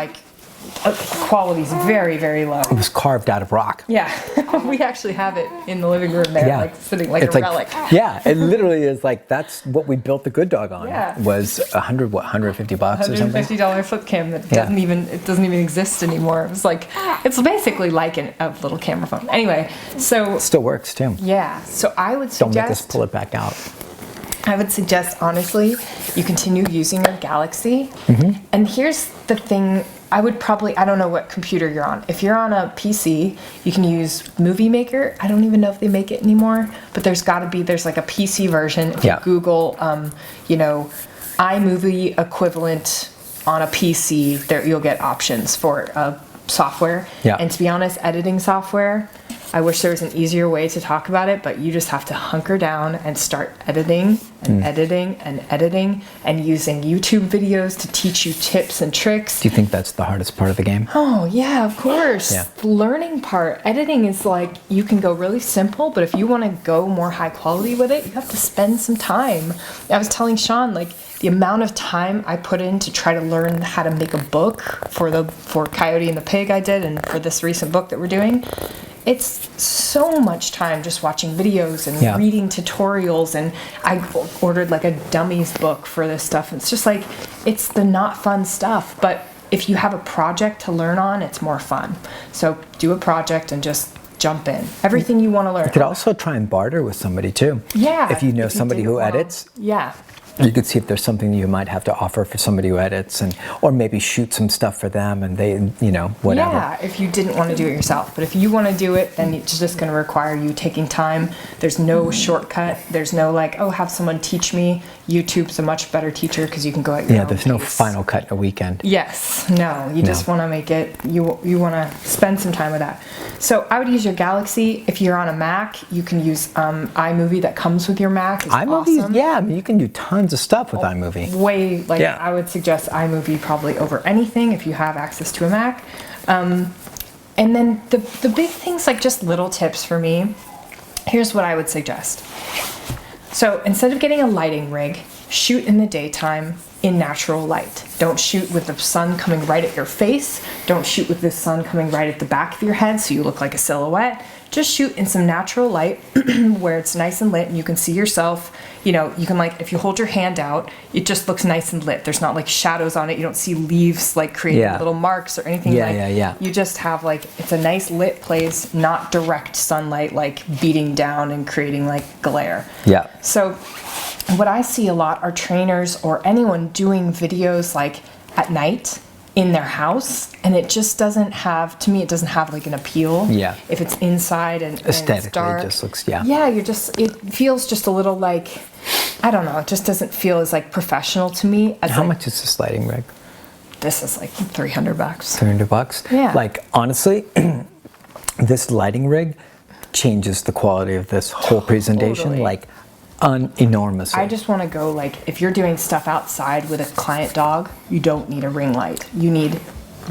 quality's very, very low. It was carved out of rock. Yeah, we actually have it in the living room there, Yeah. like sitting like It's a relic. Yeah, it literally is like, that's what we built the Good Dog on. Yeah. Was $150 or something? $150 flip cam that Yeah. doesn't even exist anymore. It was like, it's basically like a little camera phone. Anyway, so Still works too. yeah, so I would Don't make us suggest, pull it back out. I would suggest honestly, you continue using your Galaxy. And here's the thing, I would probably, I don't know what computer you're on. If you're on a PC, you can use Movie Maker. I don't even know if they make it anymore, but there's like a PC version. If Yeah. you Google, iMovie equivalent on a PC, there you'll get options for software. Yeah. And to be honest, editing software, I wish there was an easier way to talk about it, but you just have to hunker down and start editing and editing and editing and using YouTube videos to teach you tips and tricks. Do you think that's the hardest part of the game? Oh, yeah, of course. Yeah. The learning part. Editing is like, you can go really simple, but if you want to go more high quality with it, you have to spend some time. I was telling Sean, like, the amount of time I put in to try to learn how to make a book for Coyote and the Pig I did, and for this recent book that we're doing, it's so much time just watching videos and Yeah. reading tutorials, and I ordered like a dummies book for this stuff. It's just like, it's the not fun stuff, but if you have a project to learn on, it's more fun. So do a project and just jump in. Everything you want to learn. You could also try and barter with somebody too. Yeah. If you know somebody didn't who wanna- edits, Yeah. you could see if there's something you might have to offer for somebody who edits, or maybe shoot some stuff for them, and they, whatever. Yeah, if you didn't want to do it yourself. But if you want to do it, then it's just going to require you taking time. There's no shortcut. There's no like, oh, have someone teach me. YouTube's a much better teacher because you can go at your Yeah, own there's no pace. Final Cut in a weekend. Yes, no, you just want to make it, you want to spend some time with that. So I would use your Galaxy. If you're on a Mac, you can use iMovie that comes with your Mac. It's iMovie, awesome. yeah, I mean, you can do tons of stuff with iMovie. Way, like, Yeah. I would suggest iMovie probably over anything if you have access to a Mac. And then the big things, like just little tips for me, here's what I would suggest. So instead of getting a lighting rig, shoot in the daytime in natural light. Don't shoot with the sun coming right at your face. Don't shoot with the sun coming right at the back of your head so you look like a silhouette. Just shoot in some natural light where it's nice and lit and you can see yourself. You can, like, if you hold your hand out, it just looks nice and lit. There's not like shadows on it. You don't see leaves like creating Yeah. little marks or anything. Yeah. You just have like, it's a nice lit place, not direct sunlight like beating down and creating like glare. Yeah. So what I see a lot are trainers or anyone doing videos like at night in their house, and it just doesn't have, to me, it doesn't have like an appeal. Yeah. If it's inside and it's Aesthetically, dark. it just looks, yeah. Yeah, it feels just a little like, I don't know, it just doesn't feel as like professional to me. As How like, much is this lighting rig? This is like $300. $300? Yeah. Like, honestly, this lighting rig changes the quality of this whole presentation, Totally. like, enormously. I just want to go, like, if you're doing stuff outside with a client dog, you don't need a ring light. You need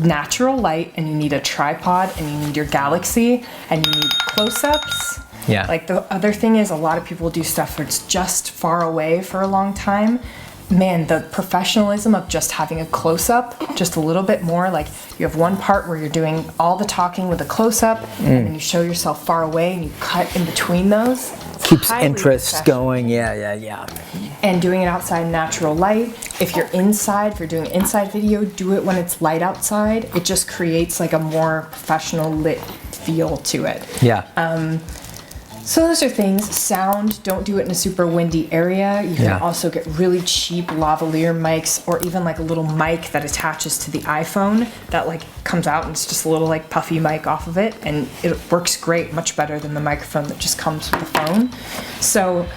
natural light, and you need a tripod, and you need your Galaxy, and you need close-ups. Yeah. Like, the other thing is, a lot of people do stuff where it's just far away for a long time. Man, the professionalism of just having a close-up, just a little bit more, like you have one part where you're doing all the talking with a close-up, and then you show yourself far away and you cut in between those. Keeps Highly interest professional. going, yeah. And doing it outside in natural light. If you're inside, if you're doing inside video, do it when it's light outside. It just creates like a more professional lit feel to it. Yeah. So those are things. Sound, don't do it in a super windy area. You can Yeah. also get really cheap lavalier mics, or even like a little mic that attaches to the iPhone that like comes out and it's just a little like puffy mic off of it, and it works great, much better than the microphone that just comes with the phone. So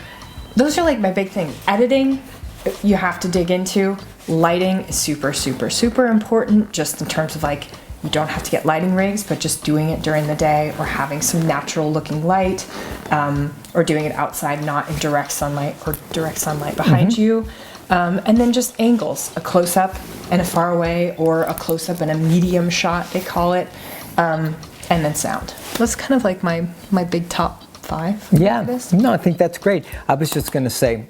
those are like my big things. Editing, you have to dig into. Lighting is super, super, super important, just in terms of like, you don't have to get lighting rigs, but just doing it during the day, or having some natural looking light, or doing it outside, not in direct sunlight or direct sunlight behind you. And then just angles, a close up and a far away, or a close up and a medium shot, they call it. And then sound. That's kind of like my big top 5. Yeah, for this. no, I think that's great. I was just going to say,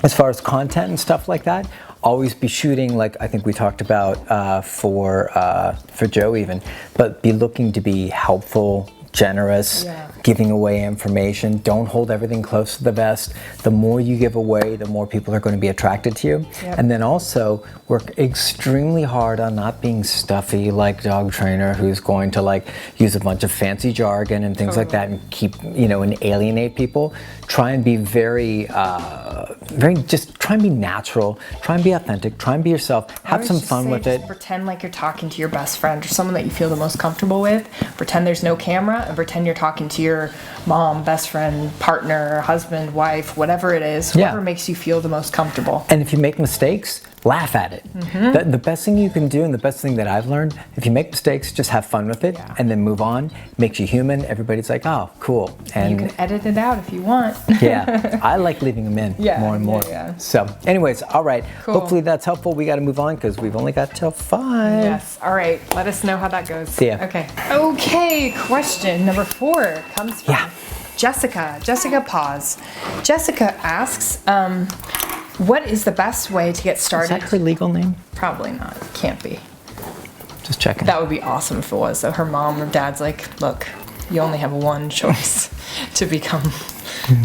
as far as content and stuff like that, always be shooting, like I think we talked about for Joe even, but be looking to be helpful, generous, giving away information. Don't hold everything close to the vest. The more you give away, the more people are going to be attracted to you. And then also work extremely hard on not being stuffy like dog trainer who's going to like use a bunch of fancy jargon and things like that and keep, and alienate people. Try and be very just try and be natural, try and be authentic, try and be yourself, have some fun with it. Pretend like you're talking to your best friend or someone that you feel the most comfortable with. Pretend there's no camera and pretend you're talking to your mom, best friend, partner, husband, wife, whatever it is, whoever makes you feel the most comfortable. And if you make mistakes, laugh at it. The best thing you can do, and the best thing that I've learned, if you make mistakes, just have fun with it and then move on. Makes you human. Everybody's like, oh, cool. And you can edit it out if you want. I like leaving them in more and more. So anyways, all right. Cool. Hopefully that's helpful. We got to move on because we've only got till 5. Yes. All right. Let us know how that goes. See ya. Okay. Question number 4 comes from Jessica. Jessica Paz. Jessica asks, what is the best way to get started? Is that her legal name? Probably not. Can't be. Just checking. That would be awesome if it was. So her mom or dad's like, look, you only have one choice to become.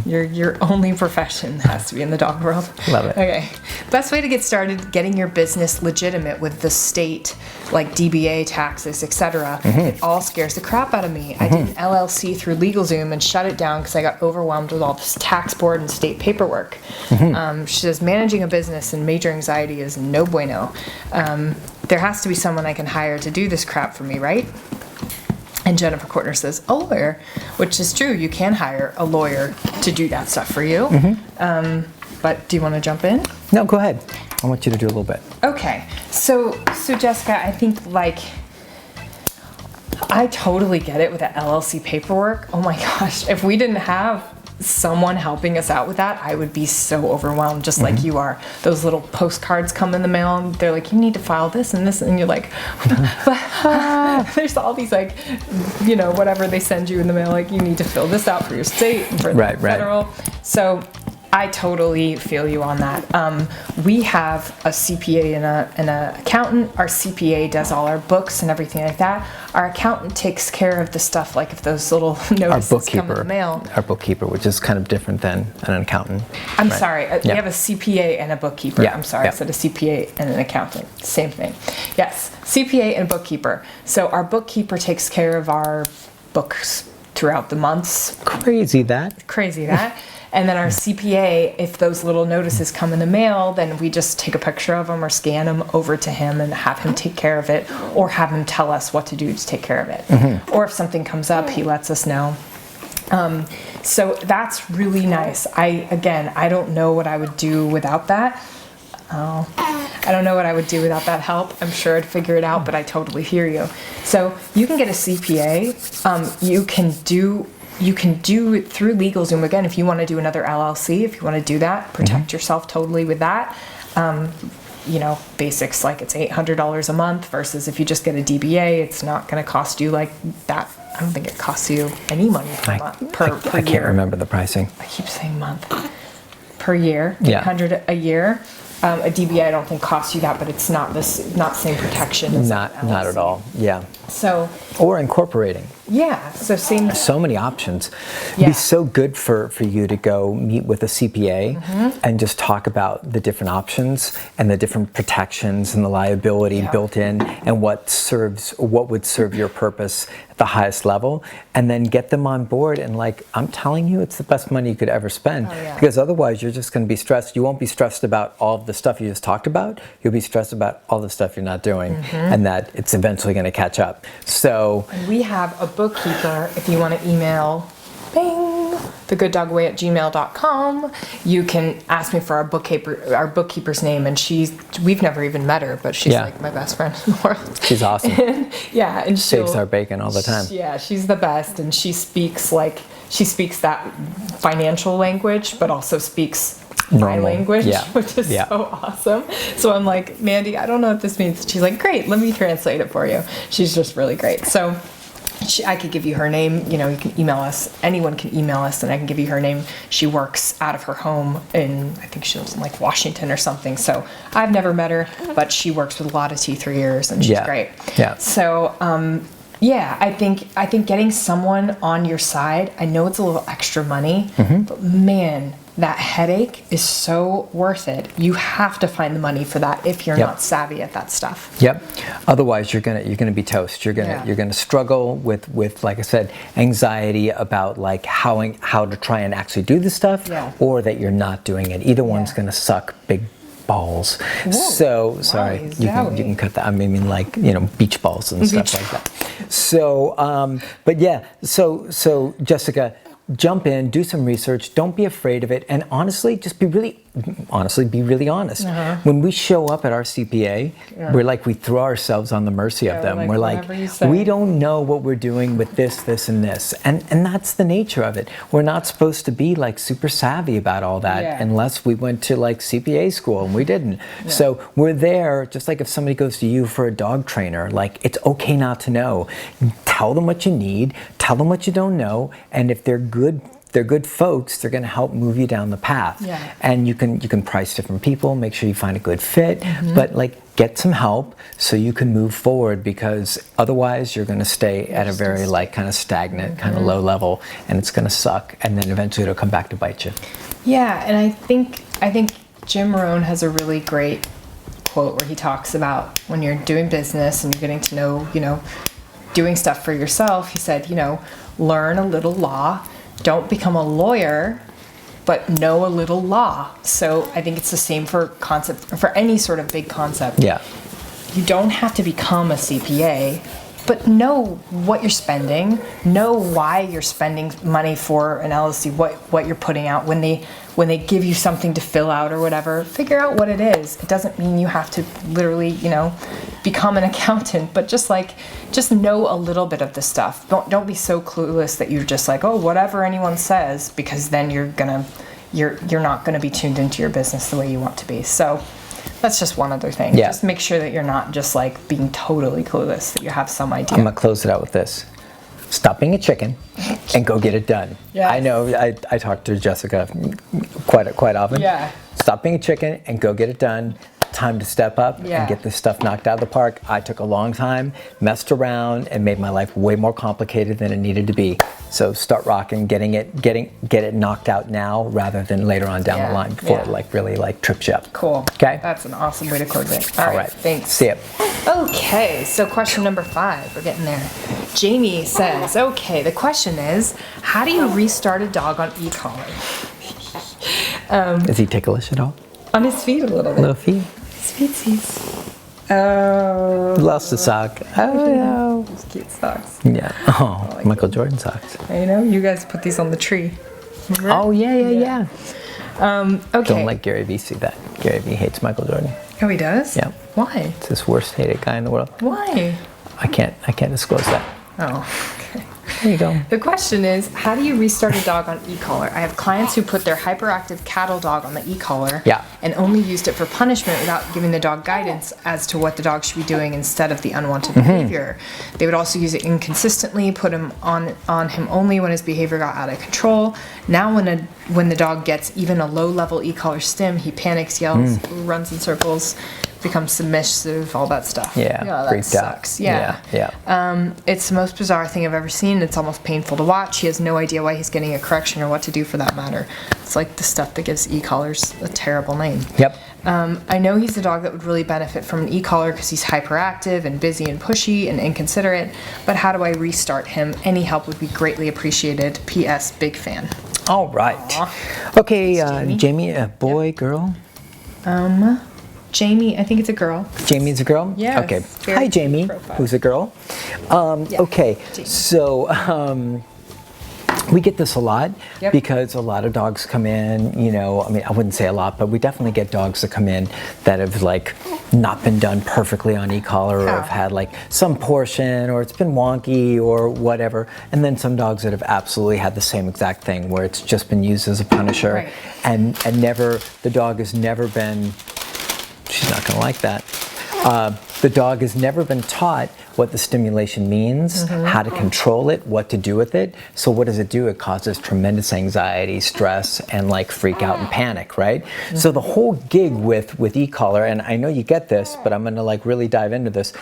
Your only profession has to be in the dog world. Love it. Okay. Best way to get started getting your business legitimate with the state, like DBA, taxes, etc. It all scares the crap out of me. I did an LLC through LegalZoom and shut it down because I got overwhelmed with all this tax board and state paperwork. She says, managing a business and major anxiety is no bueno. There has to be someone I can hire to do this crap for me, right? And Jennifer Courtner says, a lawyer, which is true. You can hire a lawyer to do that stuff for you. But do you want to jump in? No, go ahead. I want you to do a little bit. Okay. So Jessica, I think I totally get it with the LLC paperwork. Oh my gosh. If we didn't have someone helping us out with that, I would be so overwhelmed, just like you are. Those little postcards come in the mail and they're like, you need to file this and this, and you're like, there's all these whatever they send you in the mail, like you need to fill this out for your state and for the federal. So I totally feel you on that. We have a CPA and an accountant. Our CPA does all our books and everything like that. Our accountant takes care of the stuff, like if those little notices come in the mail. Our bookkeeper, which is kind of different than an accountant. I'm sorry. We have a CPA and a bookkeeper. I'm sorry. I said a CPA and an accountant. Same thing. Yes, CPA and bookkeeper. So our bookkeeper takes care of our books throughout the months. Crazy that. And then our CPA, if those little notices come in the mail, then we just take a picture of them or scan them over to him and have him take care of it, or have him tell us what to do to take care of it. Or if something comes up, he lets us know. So that's really nice. I don't know what I would do without that. I don't know what I would do without that help. I'm sure I'd figure it out, but I totally hear you. So you can get a CPA. You can do it through LegalZoom. Again, if you want to do another LLC, if you want to do that, protect yourself totally with that. Basics, like it's $800 a month versus if you just get a DBA, it's not going to cost you like that. I don't think it costs you any money per month. I can't remember the pricing. I keep saying month. Per year, $800 a year. A DBA I don't think costs you that, but it's not same protection as not at all. Yeah. So. Or incorporating. Yeah. So many options. It'd be so good for you to go meet with a CPA and just talk about the different options and the different protections and the liability built in and what would serve your purpose at the highest level, and then get them on board. And I'm telling you, it's the best money you could ever spend, because otherwise you're just going to be stressed. You won't be stressed about all of the stuff you just talked about. You'll be stressed about all the stuff you're not doing, and that it's eventually going to catch up. So we have a bookkeeper. If you want to email thegooddogway@gmail.com, you can ask me for our bookkeeper's name, and we've never even met her, but she's like my best friend in the world. She's awesome. and saves our bacon all the time. Yeah, she's the best, and she speaks that financial language, but also speaks my language, which is so awesome. So I'm like, Mandy, I don't know what this means. She's like, great, let me translate it for you. She's just really great. So I could give you her name. You know, you can email us. Anyone can email us, and I can give you her name. She works out of her home I think she lives in like Washington or something. So I've never met her, but she works with a lot of T3ers, and she's great. Yeah. So, yeah, I think getting someone on your side, I know it's a little extra money, but man, that headache is so worth it. You have to find the money for that if you're not savvy at that stuff. Yep. Otherwise, you're gonna be toast. You're gonna struggle with like I said, anxiety about like how to try and actually do the stuff, or that you're not doing it. Either one's gonna suck big balls. Whoa. So sorry, you can cut that. I mean, like, you know, beach balls and stuff like that. So, but yeah. So Jessica, jump in, do some research. Don't be afraid of it, and honestly, just be really honest. When we show up at our CPA, we're like, we throw ourselves on the mercy of them. We're like, we don't know what we're doing with this, and this, and that's the nature of it. We're not supposed to be like super savvy about all that unless we went to like CPA school, and we didn't. So we're there, just like if somebody goes to you for a dog trainer, like it's okay not to know. Tell them what you need, tell them what you don't know, and if they're good folks, they're going to help move you down the path. And you can price different people, make sure you find a good fit, but like get some help so you can move forward, because otherwise you're going to stay at a very like kind of stagnant, kind of low level, and it's going to suck, and then eventually it'll come back to bite you. Yeah, and I think Jim Rohn has a really great quote where he talks about when you're doing business and you're getting to know, you know, doing stuff for yourself. He said, you know, learn a little law. Don't become a lawyer, but know a little law. So I think it's the same for any sort of big concept. Yeah. You don't have to become a CPA, but know what you're spending, know why you're spending money for an LLC, what you're putting out when they give you something to fill out or whatever. Figure out what it is. It doesn't mean you have to literally, you know, become an accountant, but just know a little bit of the stuff. Don't be so clueless that you're just like, oh, whatever anyone says, because then you're not gonna be tuned into your business the way you want to be. So that's just one other thing. Just make sure that you're not just like being totally clueless, that you have some idea. I'm gonna close it out with this. Stop being a chicken and go get it done. I know I talk to Jessica quite often. Stop being a chicken and go get it done. Time to step up and get this stuff knocked out of the park. I took a long time, messed around, and made my life way more complicated than it needed to be. So start rocking, get it knocked out now rather than later on down the line before it like really like trips you up. Cool. Okay. That's an awesome way to close it. All right. Thanks. See ya. Okay, so question number 5. We're getting there. Jamie says, okay, the question is, how do you restart a dog on e-collar? Is he ticklish at all? On his feet a little bit. Little feet. His feetsies. Oh. Lost the sock. Oh no. Those cute socks. Yeah. Oh, like Michael Jordan socks. I know, you guys put these on the tree. Remember? Oh yeah. Okay. Don't let Gary Vee see that. Gary Vee hates Michael Jordan. Oh, he does? Yeah. Why? It's his worst hated guy in the world. Why? I can't disclose that. Oh, okay. There you go. The question is, how do you restart a dog on e-collar? I have clients who put their hyperactive cattle dog on the e-collar and only used it for punishment without giving the dog guidance as to what the dog should be doing instead of the unwanted behavior. They would also use it inconsistently, put him on him only when his behavior got out of control. Now when the dog gets even a low-level e-collar stim, he panics, yells, runs in circles, becomes submissive, all that stuff. That sucks. Yeah. It's the most bizarre thing I've ever seen. It's almost painful to watch. He has no idea why he's getting a correction or what to do for that matter. It's like the stuff that gives e-collars a terrible name. Yep. I know he's a dog that would really benefit from an e-collar because he's hyperactive and busy and pushy and inconsiderate, but how do I restart him? Any help would be greatly appreciated. P.S. Big fan. All right. Aww. Okay, Jamie, a boy, girl? Jamie, I think it's a girl. Jamie's a girl? Yeah. Okay. Hi, Jamie, who's a girl. Okay, Jamie. So we get this a lot because a lot of dogs come in, you know, I mean, I wouldn't say a lot, but we definitely get dogs that come in that have like not been done perfectly on e-collar or have had like some portion or it's been wonky or whatever. And then some dogs that have absolutely had the same exact thing where it's just been used as a punisher and never, the dog has never been, she's not going to like that. The dog has never been taught what the stimulation means, how to control it, what to do with it. So what does it do? It causes tremendous anxiety, stress, and like freak out and panic, right? So the whole gig with e-collar, and I know you get this, but I'm gonna like really dive into this.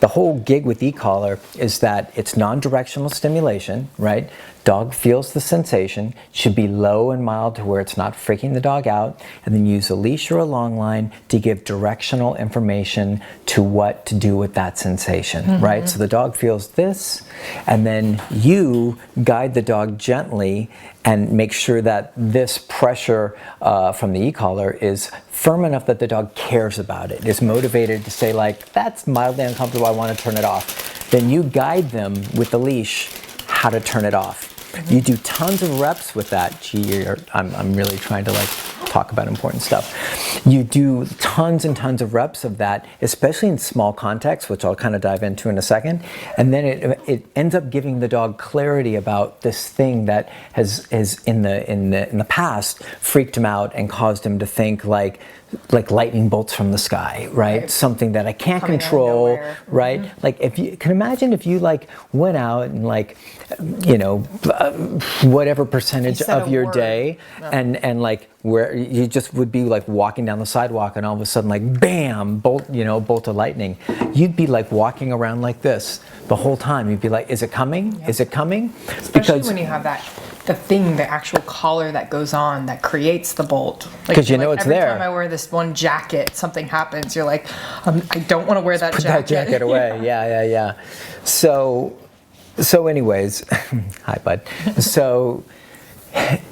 The whole gig with e-collar is that it's non-directional stimulation, right? Dog feels the sensation, should be low and mild to where it's not freaking the dog out, and then use a leash or a long line to give directional information to what to do with that sensation, right? So the dog feels this, and then you guide the dog gently and make sure that this pressure from the e-collar is firm enough that the dog cares about it, is motivated to say like, that's mildly uncomfortable, I want to turn it off. Then you guide them with the leash how to turn it off. You do tons of reps with that. Gee, I'm really trying to like talk about important stuff. You do tons and tons of reps of that, especially in small contexts, which I'll kind of dive into in a second. And then it ends up giving the dog clarity about this thing that has in the past freaked him out and caused him to think like lightning bolts from the sky, right? Something that I can't Coming control, out of nowhere. right? Like if you can imagine if you like went out and like, you know, whatever percentage You said of a your word. day and like where you just would be like walking down the sidewalk and all of a sudden like bam, bolt of lightning. You'd be like walking around like this the whole time. You'd be like, is it coming? Is it coming? Especially when you have the actual collar that goes on that creates the bolt. Like, 'Cause you know it's every there. Every time I wear this one jacket, something happens. You're like, I don't want to wear that Put jacket. that jacket away. Yeah. So anyways, hi bud. So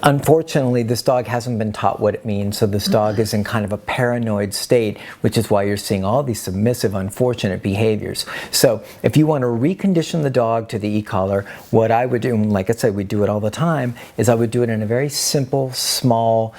unfortunately, this dog hasn't been taught what it means, so this dog is in kind of a paranoid state, which is why you're seeing all these submissive, unfortunate behaviors. So if you want to recondition the dog to the e-collar, what I would do, and like I said, we do it all the time, is I would do it in a very simple, small,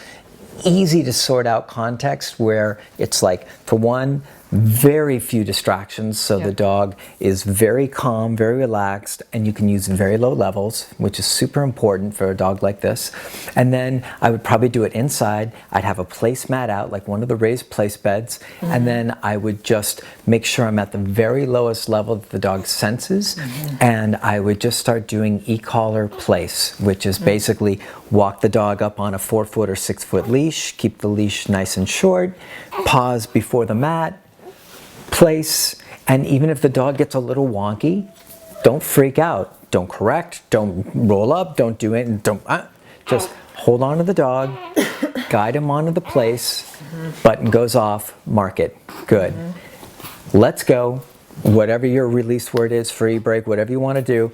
easy to sort out context where it's like, for one, very few distractions, so the dog is very calm, very relaxed, and you can use very low levels, which is super important for a dog like this. And then I would probably do it inside. I'd have a placemat out, like one of the raised place beds, and then I would just make sure I'm at the very lowest level that the dog senses, and I would just start doing e-collar place, which is basically walk the dog up on a 4-foot or 6-foot leash, keep the leash nice and short, pause before the mat, place, and even if the dog gets a little wonky, don't freak out, don't correct, don't roll up, don't do it, just hold on to the dog, guide him onto the place, button goes off, mark it, good. Let's go, whatever your release word is, free break, whatever you want to do,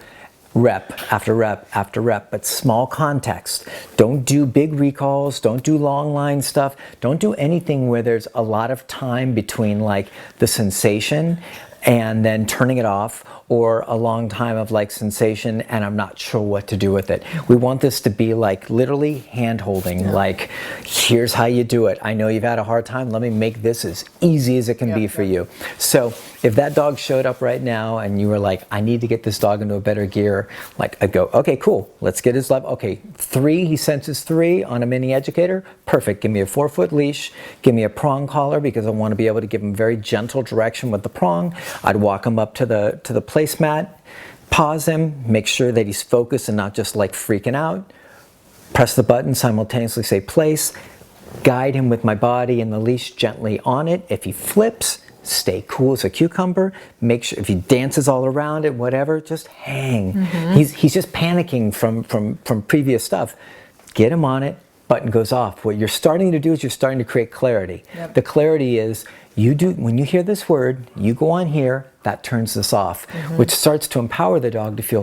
rep after rep after rep, but small context. Don't do big recalls, don't do long line stuff, don't do anything where there's a lot of time between like the sensation and then turning it off, or a long time of like sensation and I'm not sure what to do with it. We want this to be like literally hand holding, like here's how you do it. I know you've had a hard time, let me make this as easy as it can be for you. So if that dog showed up right now and you were like, I need to get this dog into a better gear, like I'd go, okay, cool, let's get his level. Okay, 3, he senses 3 on a mini educator, perfect. Give me a 4-foot leash, give me a prong collar because I want to be able to give him very gentle direction with the prong. I'd walk him up to the placemat, pause him, make sure that he's focused and not just like freaking out. Press the button, simultaneously say place, guide him with my body and the leash gently on it. If he flips, stay cool as a cucumber. Make sure if he dances all around it, whatever, just hang. He's just panicking from previous stuff. Get him on it, button goes off. What you're starting to do is you're starting to create clarity. The clarity is when you hear this word, you go on here, that turns this off, which starts to empower the dog to feel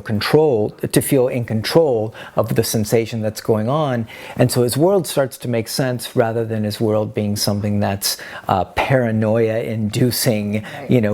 in control of the sensation that's going on. And so his world starts to make sense rather than his world being something that's paranoia inducing,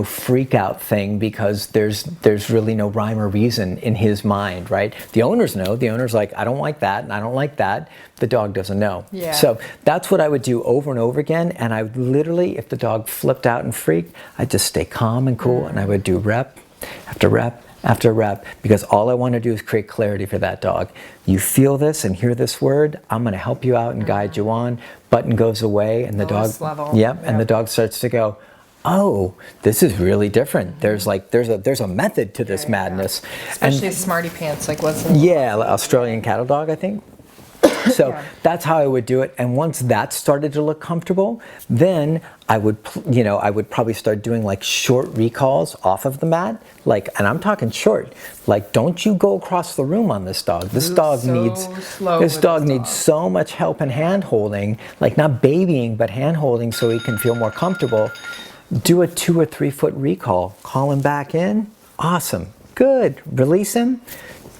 freak out thing, because there's really no rhyme or reason in his mind, right? The owners know. The owner's like, I don't like that and I don't like that. The dog doesn't know. So that's what I would do over and over again. And I would literally, if the dog flipped out and freaked, I'd just stay calm and cool. And I would do rep after rep after rep, because all I want to do is create clarity for that dog. You feel this and hear this word, I'm going to help you out and guide you on. Button goes away and the dog, Level. and the dog starts to go, oh, this is really different. There's a method to this madness. Especially smarty pants, like what's Yeah, Australian cattle dog, I think. So that's how I would do it. And once that started to look comfortable, then I would probably start doing like short recalls off of the mat. Like, and I'm talking short. Like, don't you go across the room on this dog. This dog needs so much help and hand holding, like not babying, but hand holding so he can feel more comfortable. Do a 2 or 3 foot recall. Call him back in. Awesome. Good. Release him.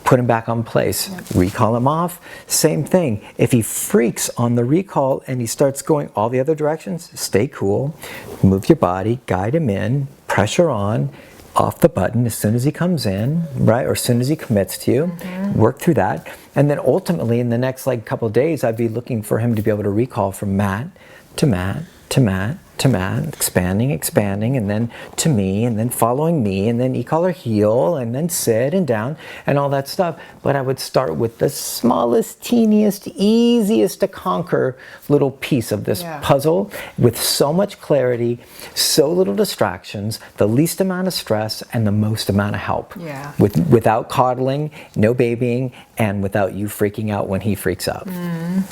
Put him back on place, recall him off. Same thing. If he freaks on the recall and he starts going all the other directions, stay cool, move your body, guide him in, pressure on, off the button as soon as he comes in, right? Or as soon as he commits to you, work through that. And then ultimately in the next like couple of days, I'd be looking for him to be able to recall from mat to mat to mat to mat, expanding, and then to me, and then following me, and then e-collar heel, and then sit and down, and all that stuff. But I would start with the smallest, teeniest, easiest to conquer little piece of this puzzle with so much clarity, so little distractions, the least amount of stress, and the most amount of help. Yeah. Without coddling, no babying, and without you freaking out when he freaks out.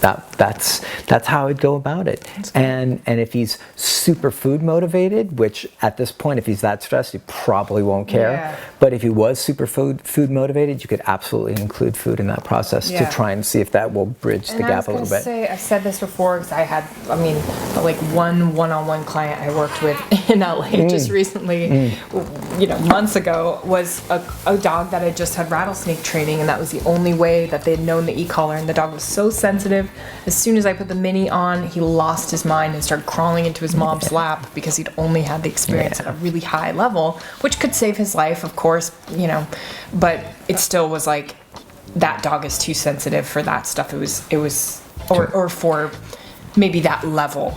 That's how I'd go about it. And if he's super food motivated, which at this point, if he's that stressed, he probably won't care. Yeah. But if he was super food motivated, you could absolutely include food in that process to try and see if that will bridge the gap a little bit. I've said this before because I had, like one-on-one client I worked with in LA just recently, months ago, was a dog that had just had rattlesnake training, and that was the only way that they'd known the e-collar, and the dog was so sensitive. As soon as I put the mini on, he lost his mind and started crawling into his mom's lap because he'd only had the experience at a really high level, which could save his life, of course, but it still was like, that dog is too sensitive for that stuff. It was or for maybe that level,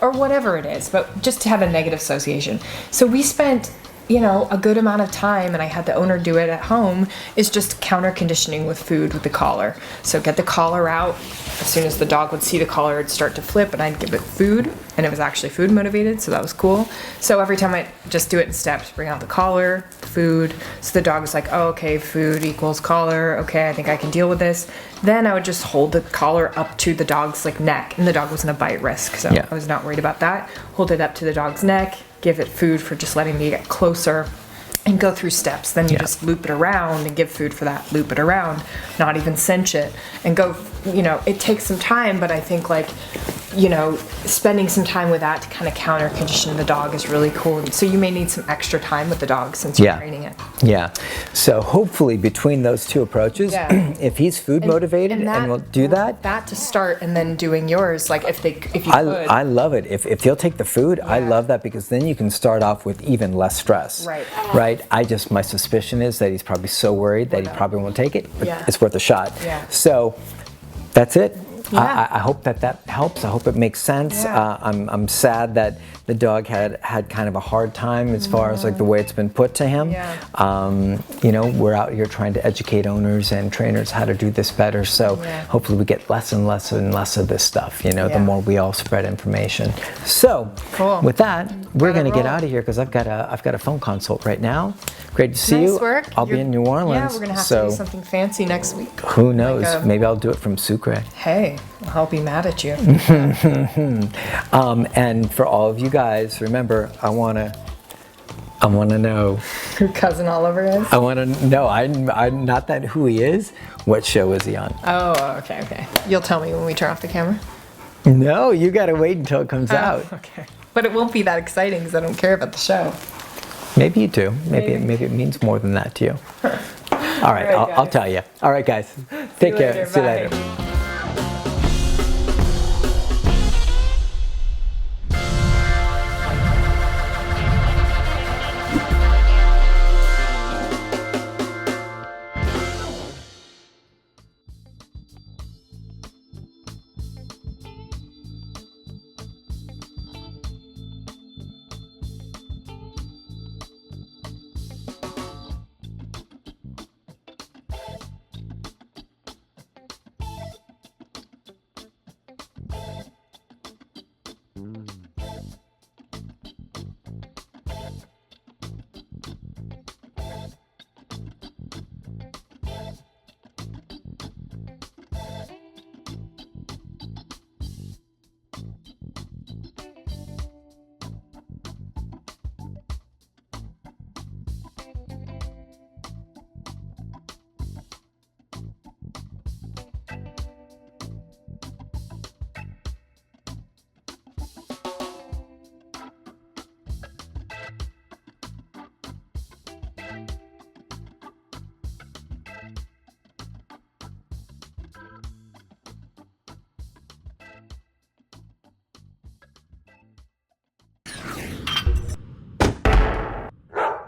or whatever it is, but just to have a negative association. So we spent a good amount of time, and I had the owner do it at home, is just counter conditioning with food with the collar. So get the collar out. As soon as the dog would see the collar, it'd start to flip, and I'd give it food, and it was actually food motivated, so that was cool. So every time I just do it in steps, bring out the collar, food. So the dog was like, oh, okay, food equals collar. Okay, I think I can deal with this. Then I would just hold the collar up to the dog's neck, and the dog wasn't a bite risk, so I was not worried about that. Hold it up to the dog's neck, give it food for just letting me get closer, and go through steps. Then you just loop it around and give food for that, loop it around, not even cinch it, and go, it takes some time, but I think spending some time with that to kind of counter condition the dog is really cool. So you may need some extra time with the dog since you're training it. Yeah. So hopefully between those two approaches, if he's food motivated and will do that to start, and then doing yours, if you could. I love it. If he'll take the food, I love that, because then you can start off with even less stress. Right. My suspicion is that he's probably so worried that he probably won't take it, but it's worth a shot. So that's it. I hope that helps. I hope it makes sense. I'm sad that the dog had kind of a hard time as far as the way it's been put to him. We're out here trying to educate owners and trainers how to do this better. So hopefully we get less and less and less of this stuff. The more we all spread information. So with that, we're going to get out of here because I've got a phone consult right now. Great to see you. Work. I'll be in New Orleans. Yeah, we're going to have to do something fancy next week. Who knows? Maybe I'll do it from Sucre. Hey, I'll be mad at you. And for all of you guys, remember, I want to know who Cousin Oliver is. I want to know. I'm not that who he is. What show is he on? Oh, okay. You'll tell me when we turn off the camera. No, you got to wait until it comes out. Okay. But it won't be that exciting because I don't care about the show. Maybe you do. Maybe it means more than that to you. All right, I'll tell you. All right, guys. Take care. See you later.